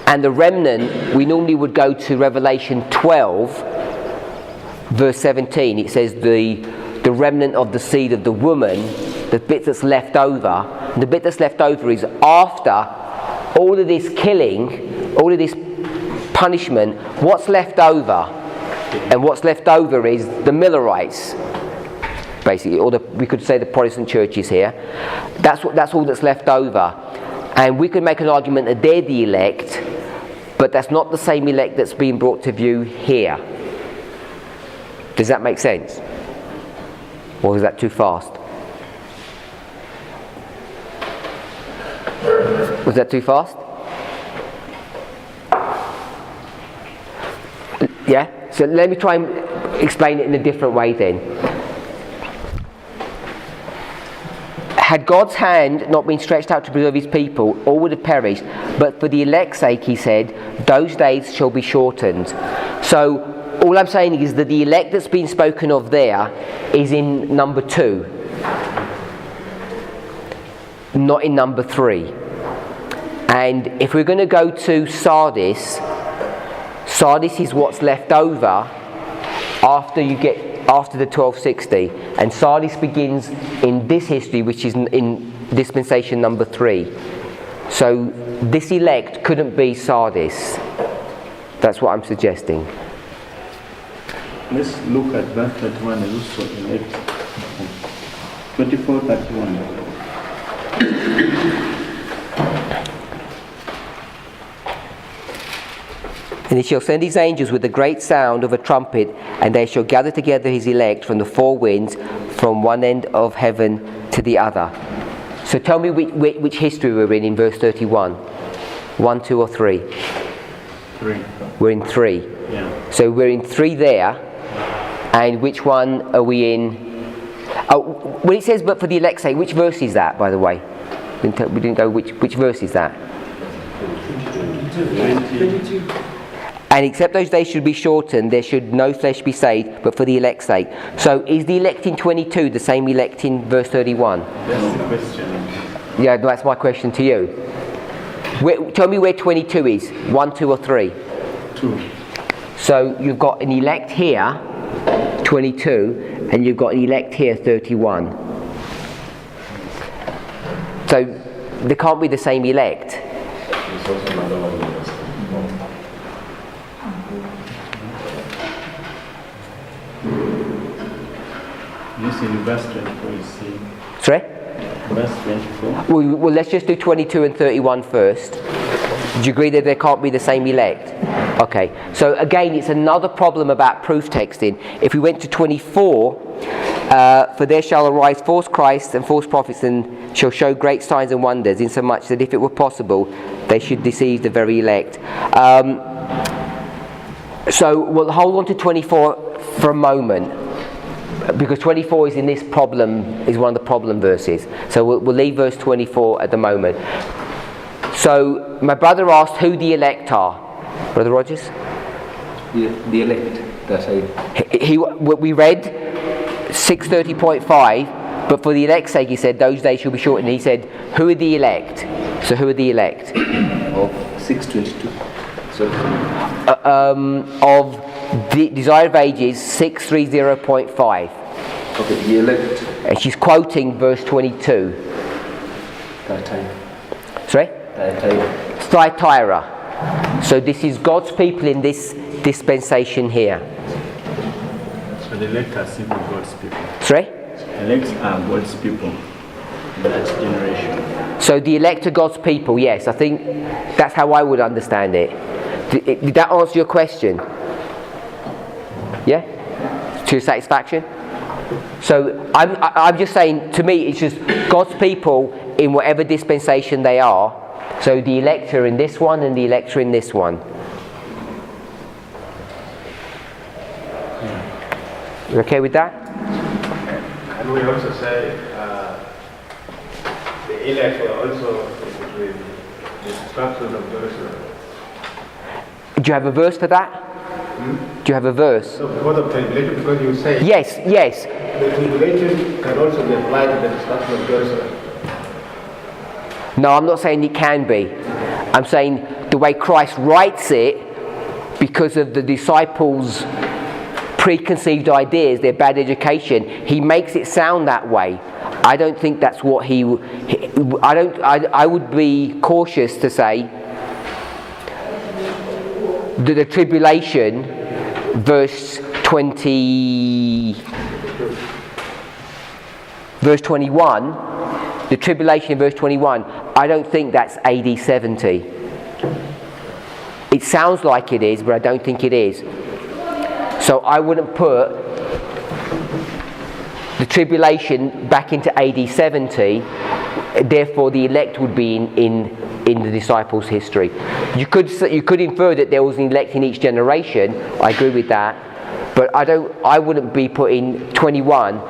[SPEAKER 1] And the remnant, we normally would go to Revelation 12, verse 17. It says the remnant of the seed of the woman, the bit that's left over. The bit that's left over is after all of this killing, all of this punishment, what's left over? And what's left over is the Millerites, basically, or we could say the Protestant churches here. That's all that's left over. And we could make an argument that they're the elect, but that's not the same elect that's being brought to view here. Does that make sense? Or is that too fast? Was that too fast? Yeah? So let me try and explain it in a different way then. Had God's hand not been stretched out to preserve his people, all would have perished. But for the elect's sake, he said, those days shall be shortened. So all I'm saying is that the elect that's been spoken of there is in number 2, not in number 3. And if we're going to go to Sardis, Sardis is what's left over after the 1260, and Sardis begins in this history, which is in dispensation number 3. So this elect couldn't be Sardis. That's what I'm suggesting.
[SPEAKER 6] Let's look at verse 31 and also elect 24:31.
[SPEAKER 1] And he shall send his angels with the great sound of a trumpet, and they shall gather together his elect from the 4 winds, from one end of heaven to the other. So tell me which history we're in verse 31. 1, 2 or 3?
[SPEAKER 6] 3.
[SPEAKER 1] We're in 3.
[SPEAKER 6] Yeah.
[SPEAKER 1] So we're in 3 there. And which one are we in? Oh, when it says, but for the elect's sake, which verse is that, by the way? We didn't go, which verse is that?
[SPEAKER 12] 22.
[SPEAKER 1] And except those days should be shortened, there should no flesh be saved, but for the elect's sake. So is the elect in 22 the same elect in verse 31?
[SPEAKER 6] That's the question.
[SPEAKER 1] Yeah, that's my question to you. Tell me where 22 is. 1, 2 or 3?
[SPEAKER 6] 2.
[SPEAKER 1] So you've got an elect here, 22, and you've got an elect here, 31. So they can't be the same elect.
[SPEAKER 11] There's also another one in verse 31.
[SPEAKER 6] This in verse 24 you see.
[SPEAKER 1] Sorry?
[SPEAKER 6] Verse 24.
[SPEAKER 1] Well, let's just do 22 and 31 first. Do you agree that there can't be the same elect? Okay. So again, it's another problem about proof texting. If we went to 24, for there shall arise false Christs and false prophets, and shall show great signs and wonders, insomuch that if it were possible, they should deceive the very elect. So we'll hold on to 24 for a moment, because 24 is in this problem, is one of the problem verses. So we'll leave verse 24 at the moment. So my brother asked who the elect are. Brother Rogers?
[SPEAKER 15] The elect that
[SPEAKER 1] we read 630.5, but for the elect's sake he said those days shall be shortened. He said, who are the elect? So who are the elect?
[SPEAKER 15] Of 622.
[SPEAKER 1] Of the Desire of Ages 630.5.
[SPEAKER 15] Okay, the elect.
[SPEAKER 1] And she's quoting verse 22. Sorry? Thyatira. So this is God's people in this dispensation here.
[SPEAKER 6] So the elect are simply God's people.
[SPEAKER 1] Sorry?
[SPEAKER 6] Elect are God's people in that generation.
[SPEAKER 1] So the elect are God's people, yes. I think that's how I would understand it. Did that answer your question? Yeah? To your satisfaction? So I'm just saying, to me, it's just God's people in whatever dispensation they are. So the elect are in this one and the elect are in this one. You okay with that?
[SPEAKER 9] And we also say the elect were also with the destruction of Jerusalem.
[SPEAKER 1] Do you have a verse for that? Do you have a verse?
[SPEAKER 9] So because of tribulation, because you say
[SPEAKER 1] yes.
[SPEAKER 9] The tribulation can also be applied to the destruction of Jerusalem.
[SPEAKER 1] No, I'm not saying it can be. I'm saying the way Christ writes it, because of the disciples' preconceived ideas, their bad education, he makes it sound that way. I don't think that's what I would be cautious to say that the tribulation, verse 21, the tribulation in verse 21, I don't think that's AD 70. It sounds like it is, but I don't think it is. So I wouldn't put the tribulation back into AD 70, therefore the elect would be in the disciples' history. You could infer that there was an elect in each generation. I agree with that, but I wouldn't be putting 21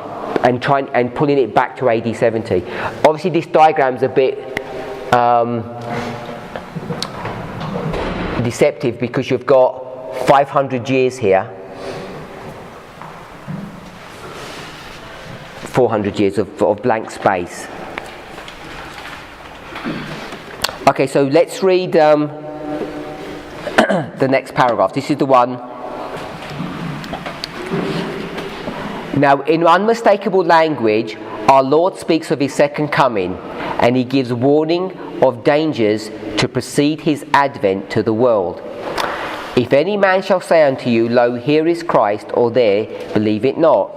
[SPEAKER 1] and pulling it back to AD 70. Obviously, this diagram's a bit deceptive because you've got 500 years here, 400 years of blank space. Okay, so let's read the next paragraph. This is the one. Now, in unmistakable language, our Lord speaks of his second coming, and he gives warning of dangers to precede his advent to the world. If any man shall say unto you, Lo, here is Christ, or there, believe it not.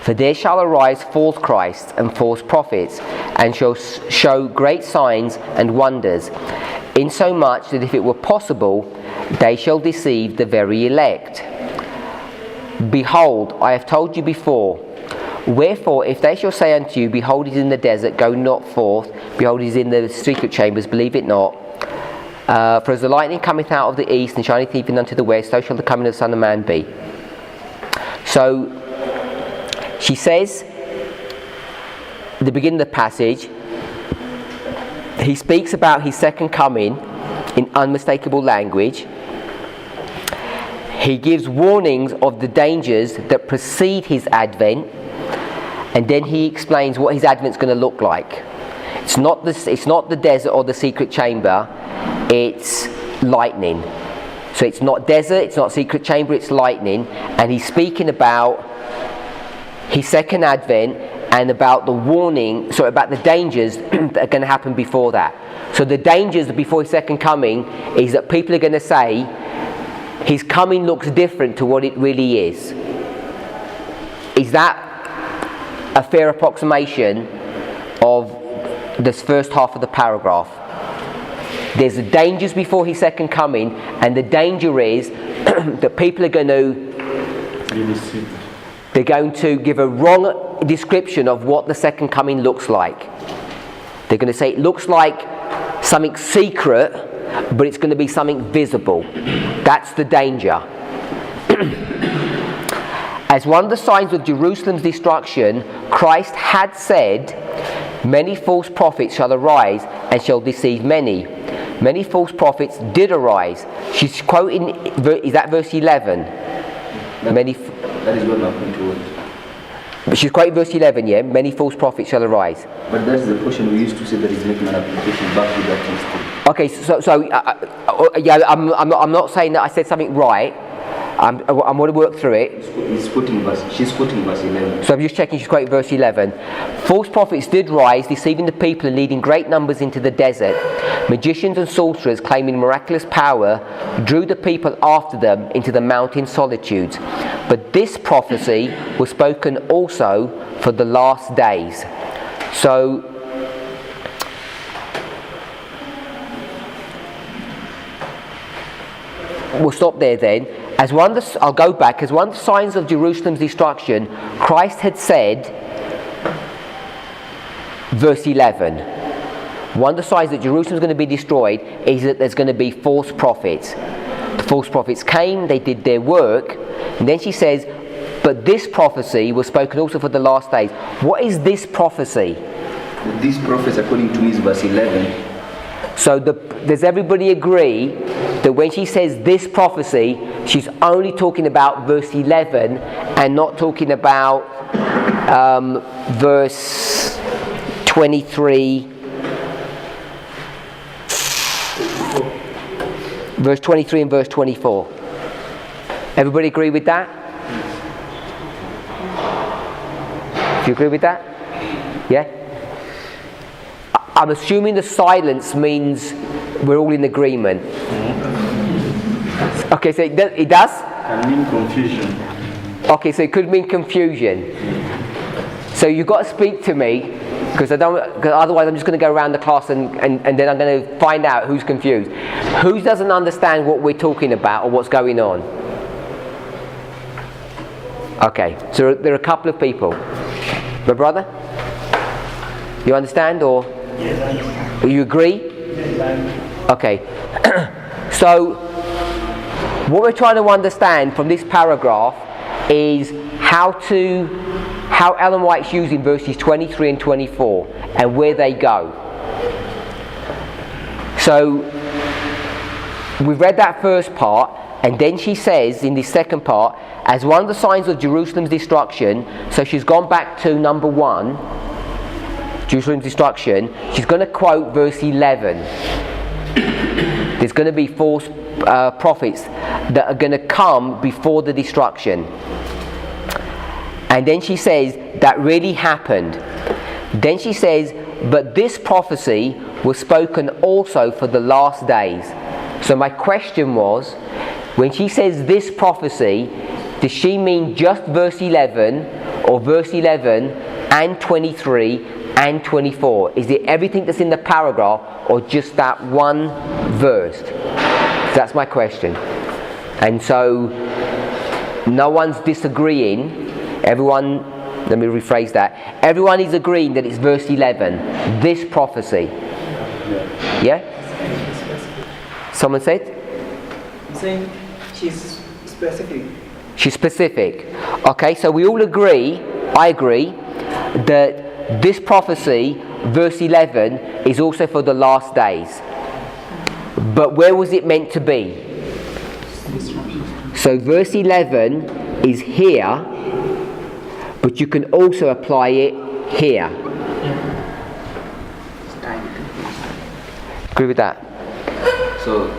[SPEAKER 1] For there shall arise false Christs and false prophets, and shall show great signs and wonders, insomuch that if it were possible, they shall deceive the very elect. Behold, I have told you before. Wherefore, if they shall say unto you, Behold, he is in the desert, go not forth. Behold, he is in the secret chambers, believe it not. For as the lightning cometh out of the east, and shineth even unto the west, so shall the coming of the Son of Man be. So, she says, at the beginning of the passage, he speaks about his second coming in unmistakable language. He gives warnings of the dangers that precede his advent, and then he explains what his advent's going to look like. It's not the desert or the secret chamber, it's lightning. So it's not desert, it's not secret chamber, it's lightning, and he's speaking about his second advent and about about the dangers that are going to happen before that. So the dangers before his second coming is that people are going to say his coming looks different to what it really is. Is that a fair approximation of this first half of the paragraph? There's the dangers before his second coming, and the danger is that people are going to give a wrong description of what the second coming looks like. They're going to say it looks like something secret, but it's going to be something visible. That's the danger. As one of the signs of Jerusalem's destruction, Christ had said, many false prophets shall arise and shall deceive many. Many false prophets did arise. She's quoting, is that verse 11? That
[SPEAKER 15] is what happened to us.
[SPEAKER 1] But she's quoting verse 11, yeah? Many false prophets shall arise.
[SPEAKER 15] But that's the portion we used to say that is making an application back to that history.
[SPEAKER 1] Okay, I'm not saying that I said something right. I'm going to work through it.
[SPEAKER 15] She's quoting verse 11.
[SPEAKER 1] So I'm just checking she's quoting verse 11. False prophets did rise, deceiving the people and leading great numbers into the desert. Magicians and sorcerers, claiming miraculous power, drew the people after them into the mountain solitudes. But this prophecy was spoken also for the last days. So, we'll stop there then. I'll go back. As one of the signs of Jerusalem's destruction, Christ had said, verse 11, one of the signs that Jerusalem is going to be destroyed is that there's going to be false prophets. The false prophets came, they did their work, and then she says, but this prophecy was spoken also for the last days. What is this prophecy?
[SPEAKER 15] This prophecy, according to me, is verse 11.
[SPEAKER 1] So does everybody agree that when she says this prophecy, she's only talking about verse 11 and not talking about verse 23, verse 23 and verse 24? Everybody agree with that? Do you agree with that? Yeah? I'm assuming the silence means we're all in agreement. Okay, so it does?
[SPEAKER 6] Can mean confusion.
[SPEAKER 1] Okay, so it could mean confusion. So you've got to speak to me Because otherwise I'm just going to go around the class and then I'm going to find out who's confused. Who doesn't understand what we're talking about or what's going on? Okay, so there are a couple of people. My brother? You understand or?
[SPEAKER 12] Yes, I understand.
[SPEAKER 1] You agree?
[SPEAKER 12] Yes, I understand.
[SPEAKER 1] Okay. So, what we're trying to understand from this paragraph is how Ellen White's using verses 23 and 24 and where they go. So, we've read that first part, and then she says in the second part, as one of the signs of Jerusalem's destruction, so she's gone back to number 1, Jerusalem's destruction, she's going to quote verse 11. There's going to be false prophets that are going to come before the destruction. And then she says, that really happened. Then she says, but this prophecy was spoken also for the last days. So my question was, when she says this prophecy, does she mean just verse 11 or verse 11 and 23 and 24? Is it everything that's in the paragraph or just that one verse? So that's my question. And so no one's disagreeing. Everyone, let me rephrase that. Everyone is agreeing that it's verse 11, this prophecy. Yeah? Someone said?
[SPEAKER 16] I'm saying she's specific.
[SPEAKER 1] She's specific. Okay, so we all agree, I agree, that this prophecy, verse 11, is also for the last days. But where was it meant to be? So verse 11 is here, but you can also apply it here. Agree with that?
[SPEAKER 15] So,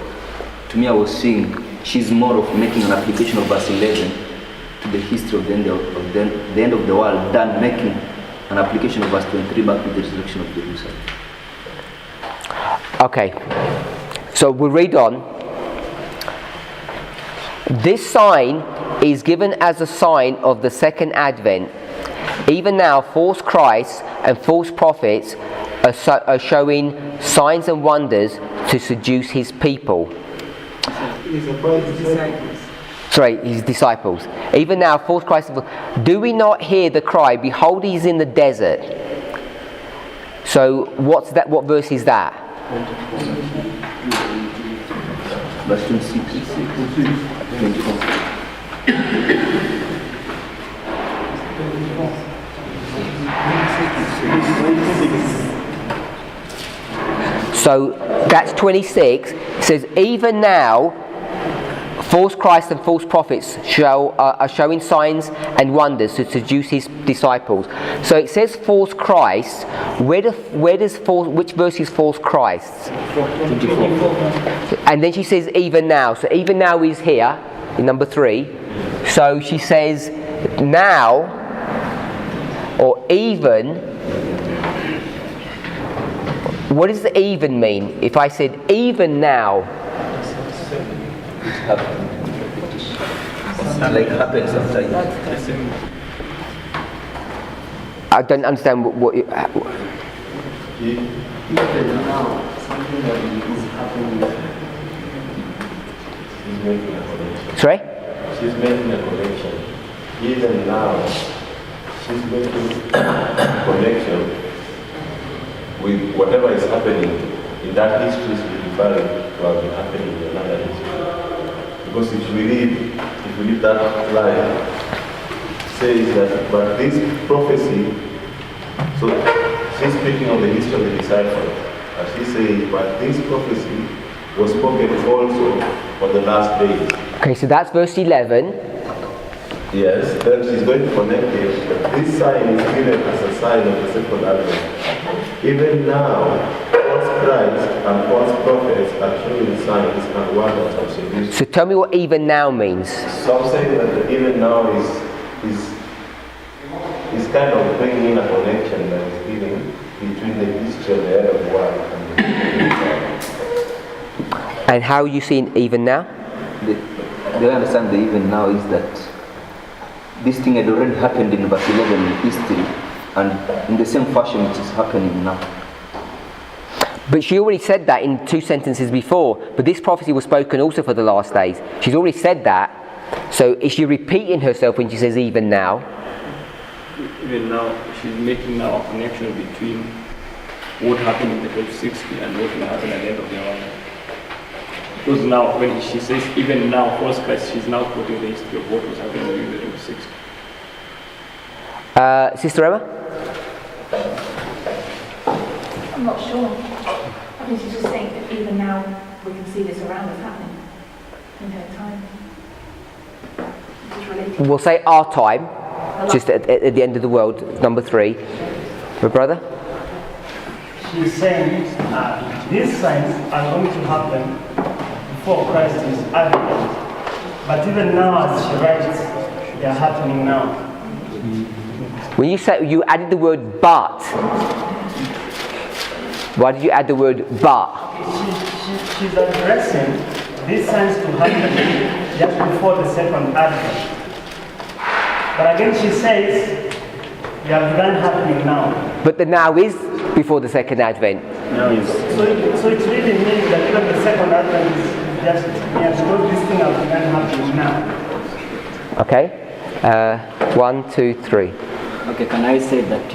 [SPEAKER 15] to me, I was seeing she's more of making an application of verse 11 to the history of the end of the world than making an application of verse 23 back to the resurrection of Jerusalem.
[SPEAKER 1] Okay, so we'll read on. This sign is given as a sign of the second advent. Even now, false Christs and false prophets are showing signs and wonders to seduce his people.
[SPEAKER 16] It's about the disciples.
[SPEAKER 1] Sorry, his disciples. Even now, false Christ. Do we not hear the cry, behold, he is in the desert? So, what's that? What verse is that?
[SPEAKER 15] Verse 26.
[SPEAKER 1] So that's 26. It says, even now, false Christs and false prophets are showing signs and wonders to seduce his disciples. So it says false Christ. Which verse is false Christ?
[SPEAKER 15] 24.
[SPEAKER 1] And then she says even now. So even now is here in number 3. So she says now, or even. What does the even mean? If I said even now,
[SPEAKER 15] like happens sometimes.
[SPEAKER 1] I don't understand what
[SPEAKER 11] Even now, something that is happening. She's making a connection.
[SPEAKER 1] Sorry?
[SPEAKER 11] She's making a connection. Even now, she's making a connection with whatever is happening in that history is referring to have been happening in another history. Because if we read that line, says that, but this prophecy, so she's speaking of the history of the disciples, as she says, but this prophecy was spoken also for the last days.
[SPEAKER 1] Okay, so that's verse 11.
[SPEAKER 11] Yes, then she's going to connect it. This sign is given as a sign of the second advent. Even now, false Christ and false prophets are showing signs and wonders of seduction.
[SPEAKER 1] So tell me what even now means.
[SPEAKER 11] So I'm saying that the even now is kind of bringing in a connection that is given between the history of the end of the world and the
[SPEAKER 1] And how are you seeing even now?
[SPEAKER 15] The way I understand the even now is that this thing had already happened in verse 11 in history, and in the same fashion it is happening now.
[SPEAKER 1] But she already said that in 2 sentences before. But this prophecy was spoken also for the last days. She's already said that. So is she repeating herself when she says even now?
[SPEAKER 13] Even now, she's making now a connection between what happened in the 1260 and what will happen at the end of the hour. Because now, when she says even now, false Christ, she's now quoting the history of what was happening during the 1260.
[SPEAKER 1] Sister Emma?
[SPEAKER 18] I'm not sure. I think she's just saying that even now we can see this around us happening in her time. Just relating.
[SPEAKER 1] We'll say our time, just at the end of the world, number 3. My brother?
[SPEAKER 12] She's saying these signs are going to happen before Christ is advent. But even now, as she writes, they are happening now.
[SPEAKER 1] When you say you added the word but, why did you add the word but?
[SPEAKER 12] She's addressing these signs to happen just before the second advent. But again, she says they have begun happening now.
[SPEAKER 1] But the now is before the second advent.
[SPEAKER 12] So it really means that even the second advent is just because these things have begun happening now.
[SPEAKER 1] Okay. 1, 2, 3.
[SPEAKER 19] Okay, can I say that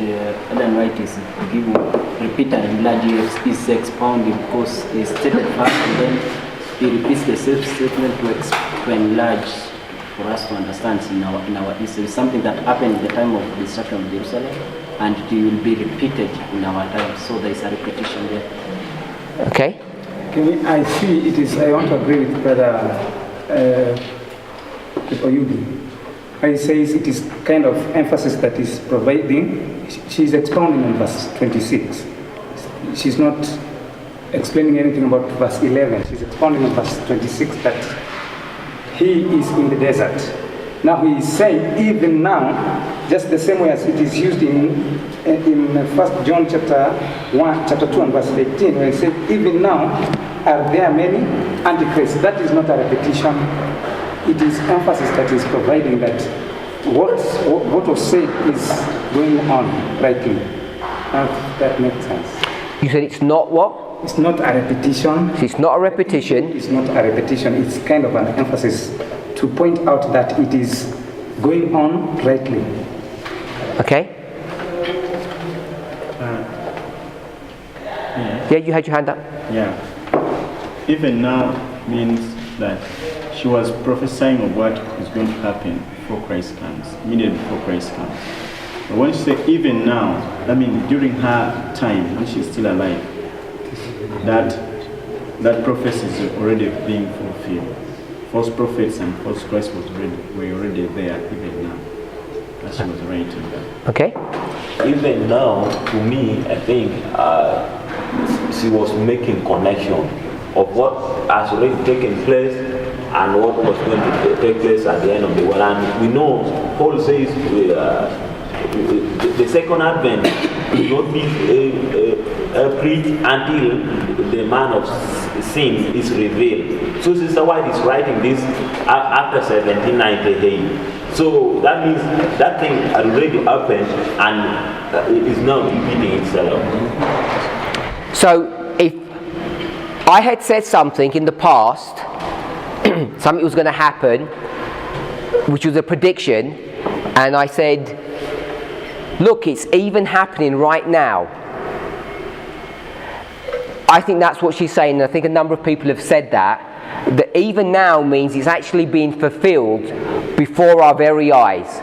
[SPEAKER 19] Ellen White is giving repeat and enlarge, is expounding, because he stated first and then he repeats the same statement to enlarge for us to understand in our history. It's something that happened at the time of the destruction of Jerusalem, and it will be repeated in our time. So there is a repetition there.
[SPEAKER 1] Okay.
[SPEAKER 5] I see it is. I want to agree with Brother Oyugi. He says it is kind of emphasis that is providing. She's expounding on verse 26. She's not explaining anything about verse 11. She's expounding on verse 26 that he is in the desert. Now he is saying even now, just the same way as it is used in 1 John chapter 2 and verse 18, when he said even now are there many antichrists. That is not a repetition. It is emphasis that is providing that what was said is going on rightly. That makes sense.
[SPEAKER 1] You said it's not what?
[SPEAKER 5] It's not a repetition.
[SPEAKER 1] It's not a repetition.
[SPEAKER 5] It's not a repetition. It's kind of an emphasis to point out that it is going on rightly.
[SPEAKER 1] Okay. Yeah, you had your hand up.
[SPEAKER 6] Yeah. Even now means that she was prophesying of what is going to happen before Christ comes, immediately before Christ comes. But when she said even now, I mean during her time, when she's still alive, that prophecy is already being fulfilled. False prophets and false Christ were already there even now, as she was writing that.
[SPEAKER 1] Okay.
[SPEAKER 7] Even now, to me, I think she was making connection of what has already taken place and what was going to take place at the end of the world. And we know, Paul says, the second advent will not be preached until the man of sin is revealed. So Sister White is writing this after 1798. So that means that thing had already happened and it is now repeating itself.
[SPEAKER 1] So if I had said something in the past, something was going to happen, which was a prediction, and I said, look, it's even happening right now. I think that's what she's saying, and I think a number of people have said that even now means it's actually being fulfilled before our very eyes,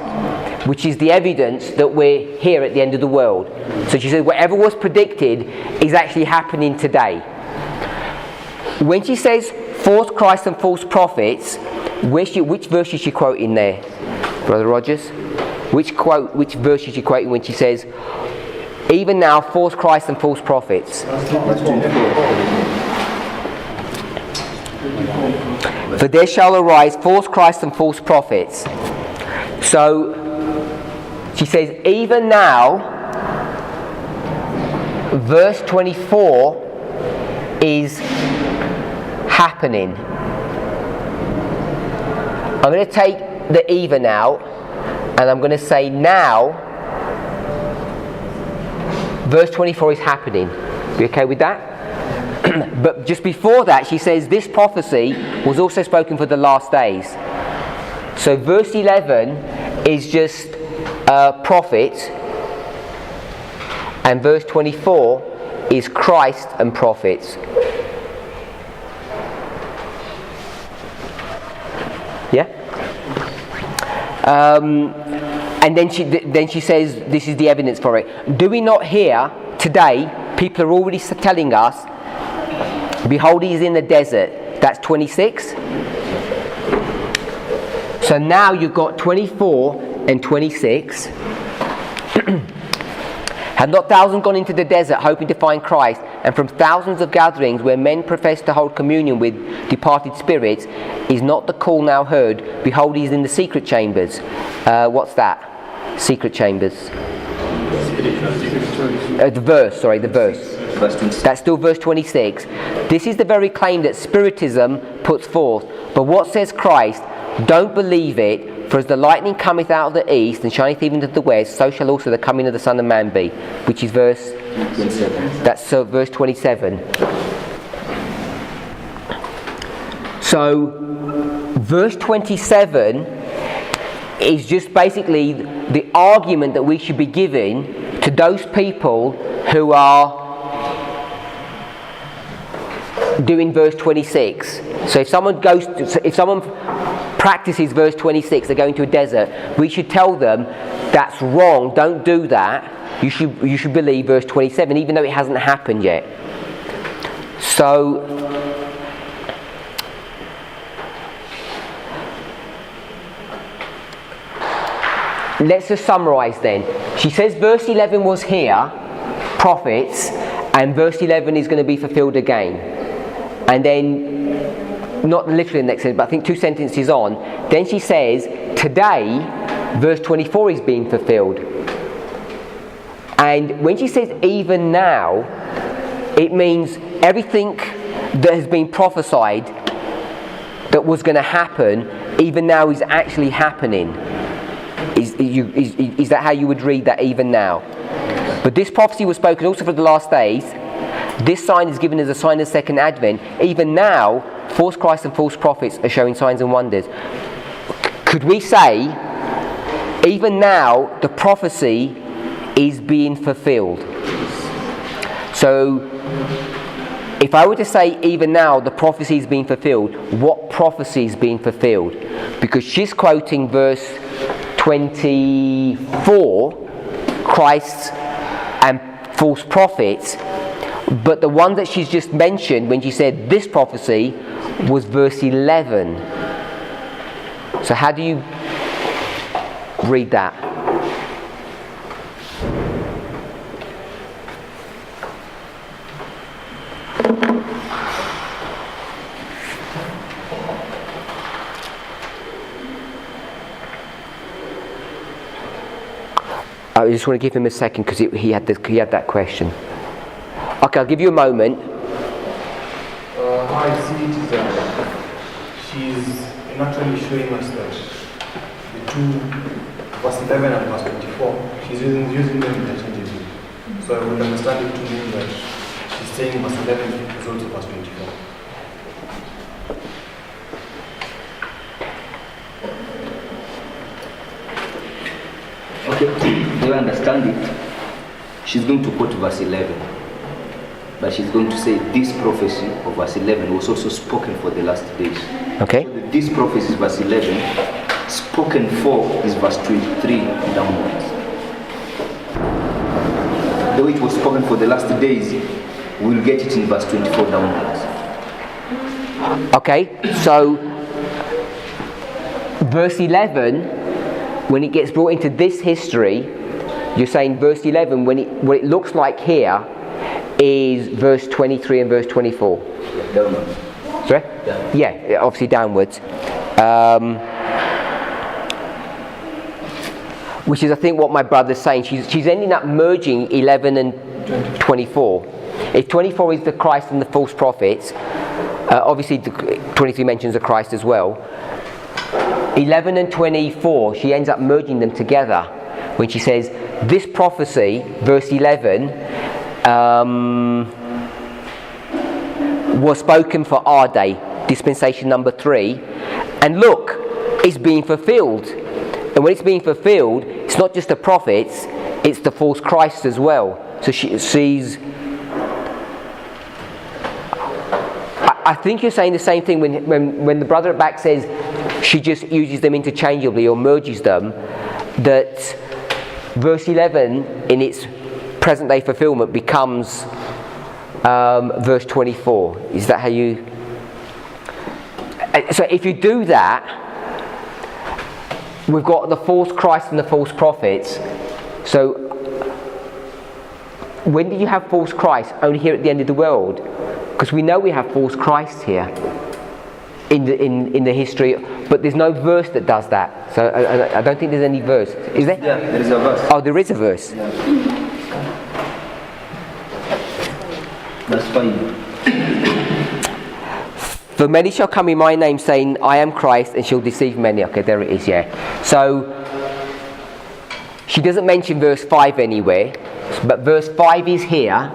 [SPEAKER 1] which is the evidence that we're here at the end of the world. So she said whatever was predicted is actually happening today. When she says false Christ and false prophets, which verse is she quoting there, Brother Rogers? Which verse is she quoting when she says, even now false Christ and false prophets? For there shall arise false Christ and false prophets. So she says, even now, verse 24 is happening. I'm going to take the even out and I'm going to say now verse 24 is happening. You okay with that? But just before that, she says this prophecy was also spoken for the last days. So verse 11 is just prophet, and verse 24 is Christ and prophets. Yeah? And then she says this is the evidence for it. Do we not hear today, people are already telling us, behold, he is in the desert. That's 26. So now you've got 24 and 26. Have not thousands gone into the desert hoping to find Christ? And from thousands of gatherings where men profess to hold communion with departed spirits, is not the call now heard? Behold, he is in the secret chambers. What's that? Secret chambers. The verse. That's still verse 26. This is the very claim that Spiritism puts forth. But what says Christ? Don't believe it. For as the lightning cometh out of the east and shineth even to the west, so shall also the coming of the Son of Man be. Which is verse 27. That's verse 27. So verse 27 is just basically the argument that we should be giving to those people who are doing verse 26. So if someone practices verse 26, they're going to a desert, we should tell them that's wrong, don't do that. You should believe verse 27, even though it hasn't happened yet. So let's just summarize then. She says verse 11 was here, prophets, and verse 11 is going to be fulfilled again. And then, not literally in the next sentence, but I think 2 sentences on, then she says, today, verse 24 is being fulfilled. And when she says even now, it means everything that has been prophesied that was going to happen, even now is actually happening. Is that how you would read that, even now? But this prophecy was spoken also for the last days. This sign is given as a sign of the second advent. Even now, false Christs and false prophets are showing signs and wonders. Could we say, even now, the prophecy is being fulfilled? So, if I were to say, even now, the prophecy is being fulfilled, what prophecy is being fulfilled? Because she's quoting verse 24, Christ and false prophets, but the one that she's just mentioned when she said this prophecy was verse 11. So how do you read that? I just want to give him a second because he had that question. Okay, I'll give you a moment.
[SPEAKER 12] How I see it is that she's naturally showing us that the two, verse 11 and verse 24, she's using them interchangeably. So I would understand it to mean that she's saying verse 11 is also verse 24.
[SPEAKER 15] Okay, do you understand it? She's going to quote verse 11. But she's going to say this prophecy of verse 11 was also spoken for the last days.
[SPEAKER 1] Okay.
[SPEAKER 15] So this prophecy is verse 11. Spoken for is verse 23 downwards. Though it was spoken for the last days, we'll get it in verse 24 downwards.
[SPEAKER 1] Okay, so verse 11, when it gets brought into this history, you're saying verse 11, what it looks like here, is verse 23 and verse 24.
[SPEAKER 15] Downwards.
[SPEAKER 1] Sorry? Yeah, obviously downwards. Which is, I think, what my brother's saying. She's ending up merging 11 and 24. If 24 is the Christ and the false prophets, obviously 23 mentions the Christ as well. 11 and 24, she ends up merging them together when she says, this prophecy, verse 11, was spoken for our day, dispensation number 3. And look, it's being fulfilled. And when it's being fulfilled, it's not just the prophets, it's the false Christ as well. So she's... I think you're saying the same thing when the brother at back says she just uses them interchangeably or merges them, that verse 11 in its present day fulfillment becomes verse 24. Is that how you... So if you do that, we've got the false Christ and the false prophets. So when did you have false Christ? Only here at the end of the world. Because we know we have false Christ here in the history, but there's no verse that does that. So I don't think there's any verse. Is there?
[SPEAKER 15] Yeah, there is a verse.
[SPEAKER 1] Oh, there is a verse.
[SPEAKER 15] Yeah. That's fine.
[SPEAKER 1] For many shall come in my name saying, I am Christ, and shall deceive many. Okay, there it is, yeah. So, she doesn't mention verse 5 anywhere, but verse 5 is here.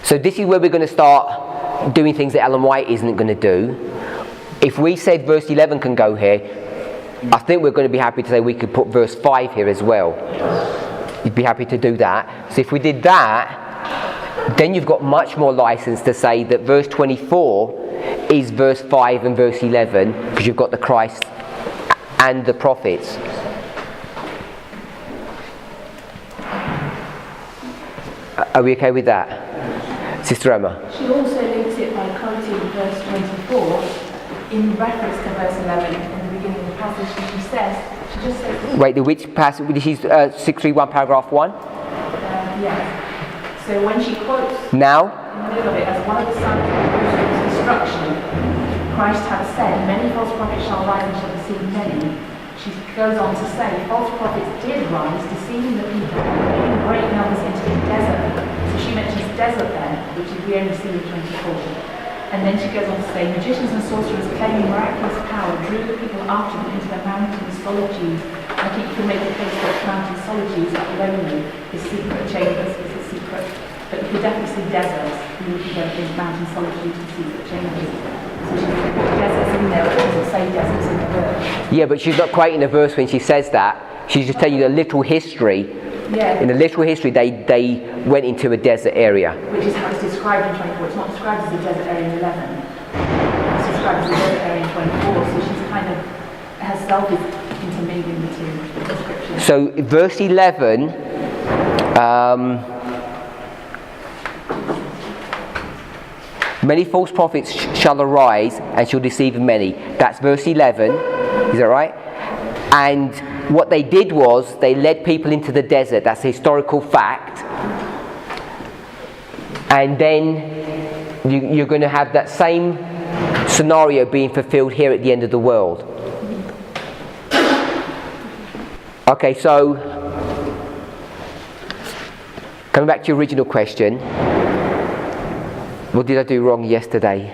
[SPEAKER 1] So this is where we're going to start doing things that Ellen White isn't going to do. If we said verse 11 can go here, I think we're going to be happy to say we could put verse 5 here as well. You'd be happy to do that. So if we did that, then you've got much more license to say that verse 24 is verse 5 and verse 11, because you've got the Christ and the prophets. Are we okay with that? Sister Emma?
[SPEAKER 18] She also links it by quoting verse 24 in reference to verse 11 in the beginning of the passage. She just says...
[SPEAKER 1] Wait, which passage? This is 631 paragraph 1?
[SPEAKER 18] Yes. So when she quotes
[SPEAKER 1] now,
[SPEAKER 18] in the middle of it, as one of the signs of Jerusalem's destruction, Christ had said, many false prophets shall rise and shall deceive many. She goes on to say, false prophets did rise, deceiving the people, bringing great numbers into the desert. So she mentions desert there, which we only see in 24. And then she goes on to say, magicians and sorcerers claiming miraculous power drew the people after them into their mountain solitudes. I think you can make a case that mountain solitudes are lonely, his secret chambers is his secret. But you could definitely see deserts. You would go in mountain solitudes and secret chambers. So she's deserts in there, but it doesn't say deserts in the verse.
[SPEAKER 1] Yeah, but she's not quoting a verse when she says that. She's just telling you the literal history.
[SPEAKER 18] Yeah.
[SPEAKER 1] In the literal history, they went into a desert area.
[SPEAKER 18] Which is how it's described in 24. It's not described as a desert area in 11. It's described as a desert area in 24. So she's kind of, herself is intermingling the two descriptions.
[SPEAKER 1] So verse 11, many false prophets shall arise and shall deceive many. That's verse 11. Is that right? And what they did was they led people into the desert. That's a historical fact. And then you're going to have that same scenario being fulfilled here at the end of the world. Okay, so coming back to your original question, what did I do wrong yesterday?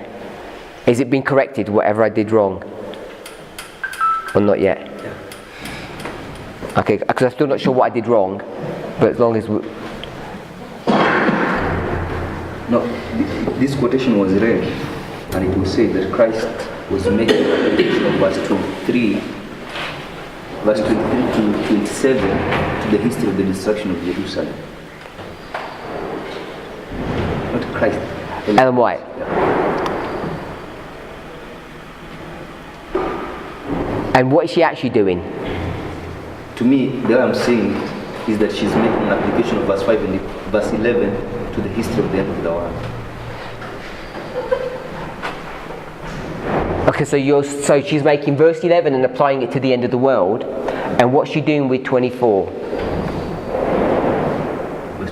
[SPEAKER 1] Is it been corrected, whatever I did wrong? Or not yet? Okay, because I'm still not sure what I did wrong, but as long as
[SPEAKER 15] No, this quotation was read, and it was said that Christ was making a prediction of verse 23 to 27 to the history of the destruction of Jerusalem. Not Christ.
[SPEAKER 1] Ellen White. And what is she actually doing?
[SPEAKER 15] To me, the way I'm seeing it is that she's making an application of verse 5 and verse 11 to the history of the end of the world.
[SPEAKER 1] Okay, so she's making verse 11 and applying it to the end of the world. And what's she doing with 24?
[SPEAKER 15] Verse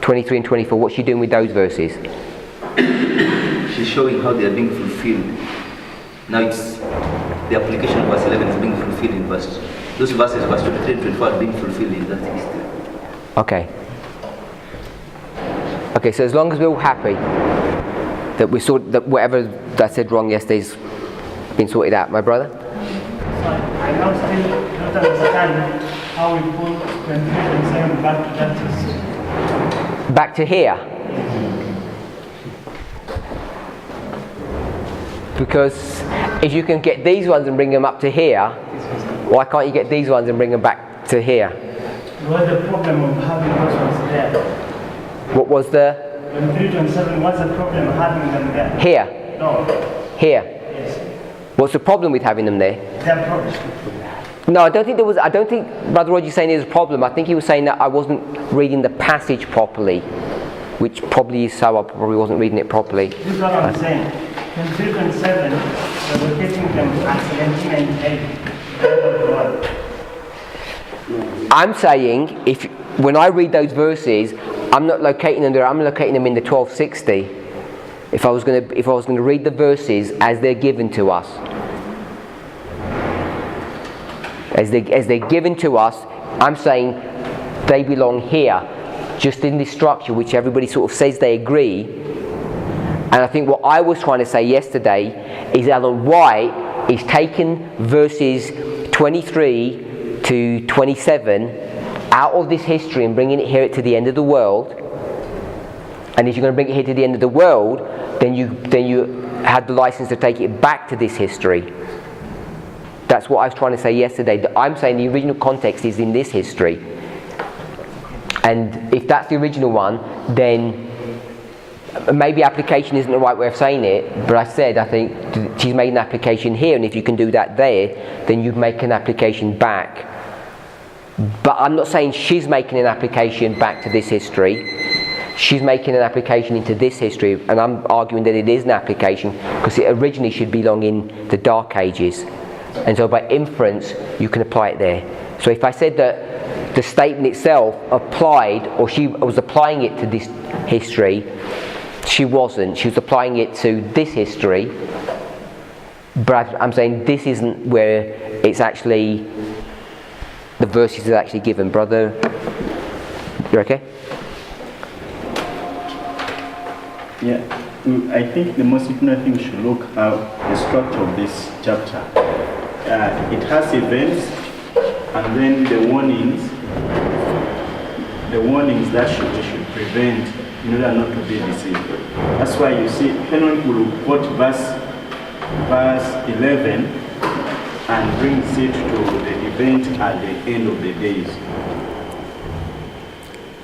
[SPEAKER 1] 23 and 24, what's she doing with those verses?
[SPEAKER 15] She's showing how they are being fulfilled. Now it's the application of verse 11 is being fulfilled in those verses, verse 23 and 24 are being fulfilled in that history.
[SPEAKER 1] Okay. Okay, so as long as we're all happy that we saw that whatever I said wrong yesterday's been sorted out, my brother?
[SPEAKER 12] So I now still don't understand how we pull
[SPEAKER 1] Back to here. Because if you can get these ones and bring them up to here, why can't you get these ones and bring them back to here?
[SPEAKER 12] What's the problem of having those ones there?
[SPEAKER 1] What was the?
[SPEAKER 12] When 327, what's the problem of having them there?
[SPEAKER 1] Here.
[SPEAKER 12] No.
[SPEAKER 1] Here.
[SPEAKER 12] Yes.
[SPEAKER 1] What's the problem with having them there?
[SPEAKER 12] They're problems.
[SPEAKER 1] No, I don't think there was. I don't think Brother Roger's saying there's a problem. I think he was saying that I wasn't reading the passage properly, which probably is so. I probably wasn't reading it properly.
[SPEAKER 12] This is what I'm saying. In 327, we're locating them at 1798.
[SPEAKER 1] I'm saying when I read those verses, I'm not locating them there. I'm locating them in the 1260. If I was going to read the verses as they're given to us, as they're given to us, I'm saying they belong here, just in this structure, which everybody sort of says they agree. And I think what I was trying to say yesterday is Ellen White is taking verses 23 to 27 out of this history and bringing it here to the end of the world. And if you're going to bring it here to the end of the world, then you had the license to take it back to this history. That's what I was trying to say yesterday. I'm saying the original context is in this history. And if that's the original one, then maybe application isn't the right way of saying it, but I think she's made an application here, and if you can do that there, then you make an application back. But I'm not saying she's making an application back to this history. She's making an application into this history, and I'm arguing that it is an application because it originally should belong in the Dark Ages. And so by inference, you can apply it there. So if I said that the statement itself applied, or she was applying it to this history, she wasn't. She was applying it to this history. But I'm saying this isn't where it's actually, the verses are actually given. Brother, you okay?
[SPEAKER 6] Yeah, I think the most important thing we should look at the structure of this chapter. It has events and then the warnings that should prevent in order not to be deceived. That's why you see Henry will quote verse 11 and brings it to the event at the end of the days.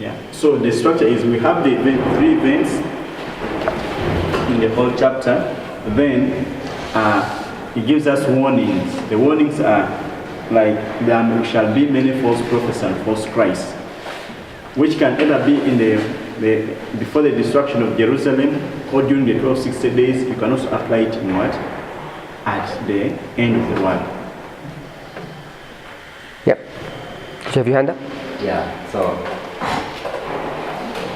[SPEAKER 6] Yeah. So the structure is we have the three events in the whole chapter. Then he gives us warnings. The warnings are like there shall be many false prophets and false Christs, which can either be in the before the destruction of Jerusalem or during the 1260 days. You can also apply it in what? At the end of the world.
[SPEAKER 1] Yep. Do you have your hand up?
[SPEAKER 2] Yeah, so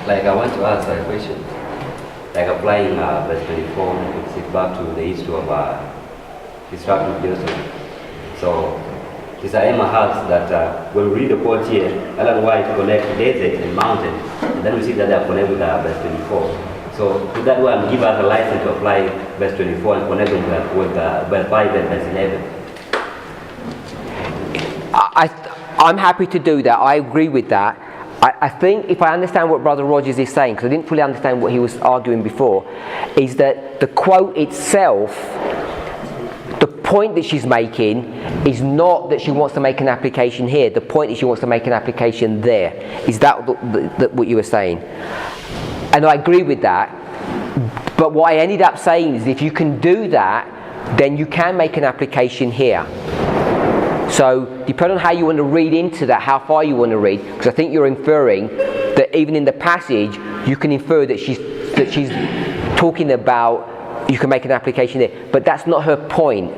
[SPEAKER 2] like I want to ask a question. Like applying verse 24, it's back to the issue of destruction of Jerusalem. So Sister Emma has that when we read the quote here, Ellen White connect desert and mountain, and then we see that they are connected with verse 24. So to that one, give us a license to apply verse 24 and connect them with verse 5 and verse 11.
[SPEAKER 1] I'm happy to do that. I agree with that. I think if I understand what Brother Rogers is saying, because I didn't fully understand what he was arguing before, is that the quote itself, the point that she's making is not that she wants to make an application here. The point is she wants to make an application there. Is that what you were saying? And I agree with that. But what I ended up saying is if you can do that, then you can make an application here. So depending on how you want to read into that, how far you want to read, because I think you're inferring that even in the passage you can infer that she's talking about you can make an application there, but that's not her point.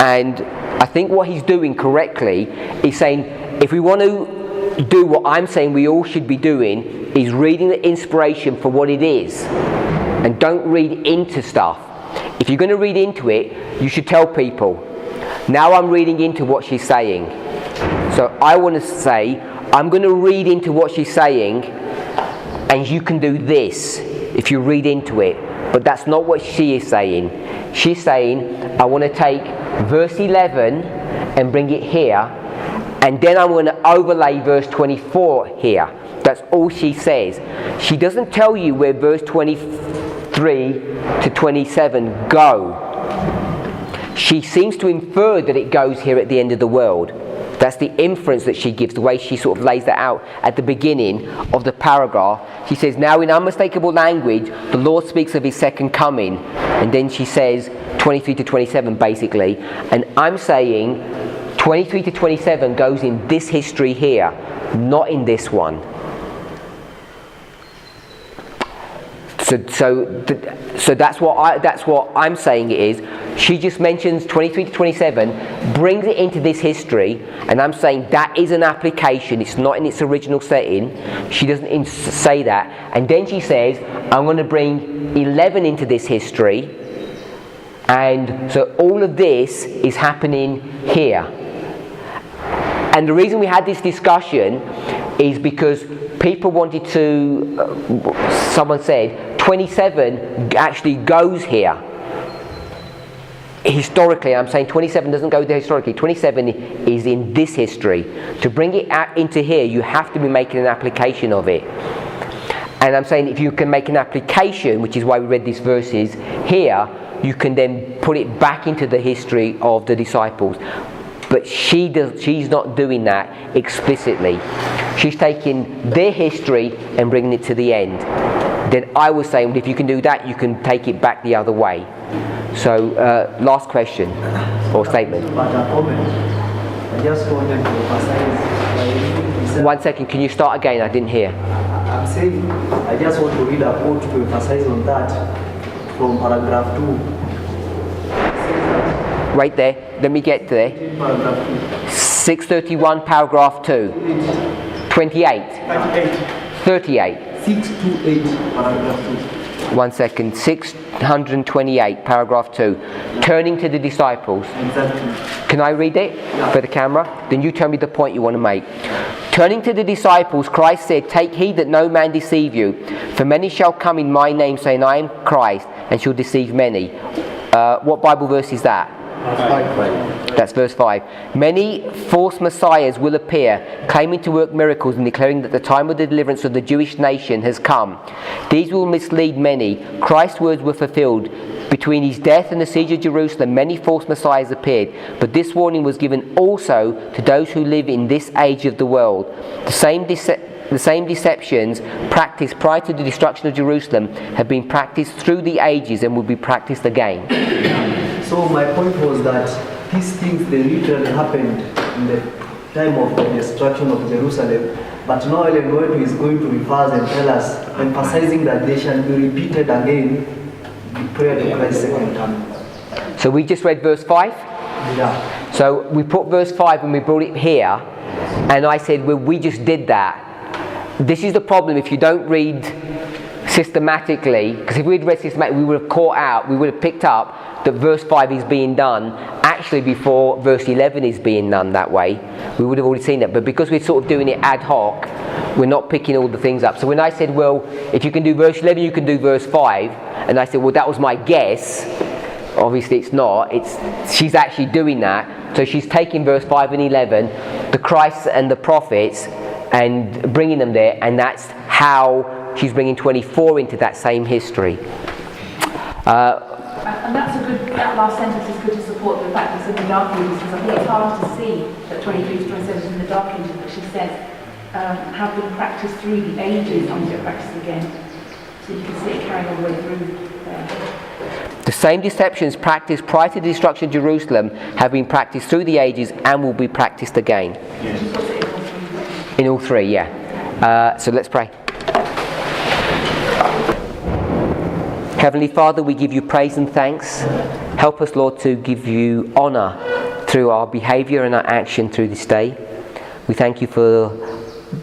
[SPEAKER 1] And I think what he's doing correctly is saying if we want to do what I'm saying we all should be doing, is reading the inspiration for what it is, and don't read into stuff. If you're going to read into it, you should tell people, now I'm reading into what she's saying. So I want to say, I'm going to read into what she's saying, and you can do this if you read into it. But that's not what she is saying. She's saying, I want to take verse 11 and bring it here, And then I'm going to overlay verse 24 here. That's all she says. She doesn't tell you where verse 23 to 27 go. She seems to infer that it goes here at the end of the world. That's the inference that she gives, the way she sort of lays that out at the beginning of the paragraph. She says, now in unmistakable language, the Lord speaks of his second coming. And then she says 23 to 27 basically. And I'm saying 23 to 27 goes in this history here, not in this one. So that's what I'm saying it is. She just mentions 23 to 27, brings it into this history, and I'm saying that is an application. It's not in its original setting. She doesn't say that. And then she says, I'm going to bring 11 into this history. And so all of this is happening here. And the reason we had this discussion is because people wanted to, someone said, 27 actually goes here. Historically, I'm saying 27 doesn't go there historically. 27 is in this history. To bring it out into here, you have to be making an application of it. And I'm saying if you can make an application, which is why we read these verses here, you can then put it back into the history of the disciples. But she's not doing that explicitly. She's taking their history and bringing it to the end. Then I was saying, if you can do that, you can take it back the other way. So, last question or statement.
[SPEAKER 8] I just wanted to emphasize.
[SPEAKER 1] 1 second, can you start again? I didn't hear.
[SPEAKER 8] I'm saying, I just want to read a quote to emphasize on that from paragraph 2.
[SPEAKER 1] Right there. Let me get there.
[SPEAKER 8] Paragraph 2.
[SPEAKER 1] 631, paragraph 2. 28. 38.
[SPEAKER 8] 628, paragraph 2.
[SPEAKER 1] 1 second. 628, paragraph 2. Turning to the disciples.
[SPEAKER 8] Exactly.
[SPEAKER 1] Can I read it for the camera? Then you tell me the point you want to make. Turning to the disciples, Christ said, "Take heed that no man deceive you. For many shall come in my name, saying, I am Christ, and shall deceive many." What Bible verse is that? That's verse 5. Many false messiahs will appear, claiming to work miracles and declaring that the time of the deliverance of the Jewish nation has come. These will mislead many. Christ's words were fulfilled. Between his death and the siege of Jerusalem, many false messiahs appeared. But this warning was given also to those who live in this age of the world. The same deceptions practiced prior to the destruction of Jerusalem have been practiced through the ages and will be practiced again.
[SPEAKER 8] So my point was that these things, they literally happened in the time of the destruction of Jerusalem. But now Ellen White is going to reverse and tell us, emphasizing that they shall be repeated again prior to Christ's second coming.
[SPEAKER 1] So we just read verse 5?
[SPEAKER 8] Yeah.
[SPEAKER 1] So we put verse 5 and we brought it here. And I said, well, we just did that. This is the problem if you don't read systematically, because if we'd read systematically, we would have caught out, we would have picked up that verse 5 is being done actually before verse 11 is being done that way. We would have already seen that. But because we're sort of doing it ad hoc, we're not picking all the things up. So when I said, well, if you can do verse 11, you can do verse 5, and I said, well, that was my guess. Obviously it's not. She's actually doing that. So she's taking verse 5 and 11, the Christ and the prophets, and bringing them there, and that's how she's bringing 24 into that same history.
[SPEAKER 18] And that last sentence is good to support the fact that it's in the Dark Ages, because I think it's hard to see that 23 to 27 is in the Dark Ages, but she says, have been practiced through the ages and get practiced again. So you can see it carrying all the way through there.
[SPEAKER 1] The same deceptions practiced prior to the destruction of Jerusalem have been practiced through the ages and will be practiced again.
[SPEAKER 18] Yes.
[SPEAKER 1] In all three, yeah. So let's pray. Heavenly Father, we give you praise and thanks. Help us, Lord, to give you honour through our behaviour and our action through this day. We thank you for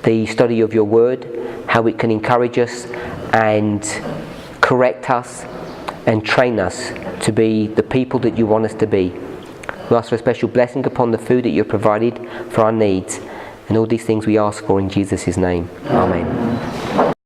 [SPEAKER 1] the study of your word, how it can encourage us and correct us and train us to be the people that you want us to be. We ask for a special blessing upon the food that you've provided for our needs. And all these things we ask for in Jesus' name. Amen.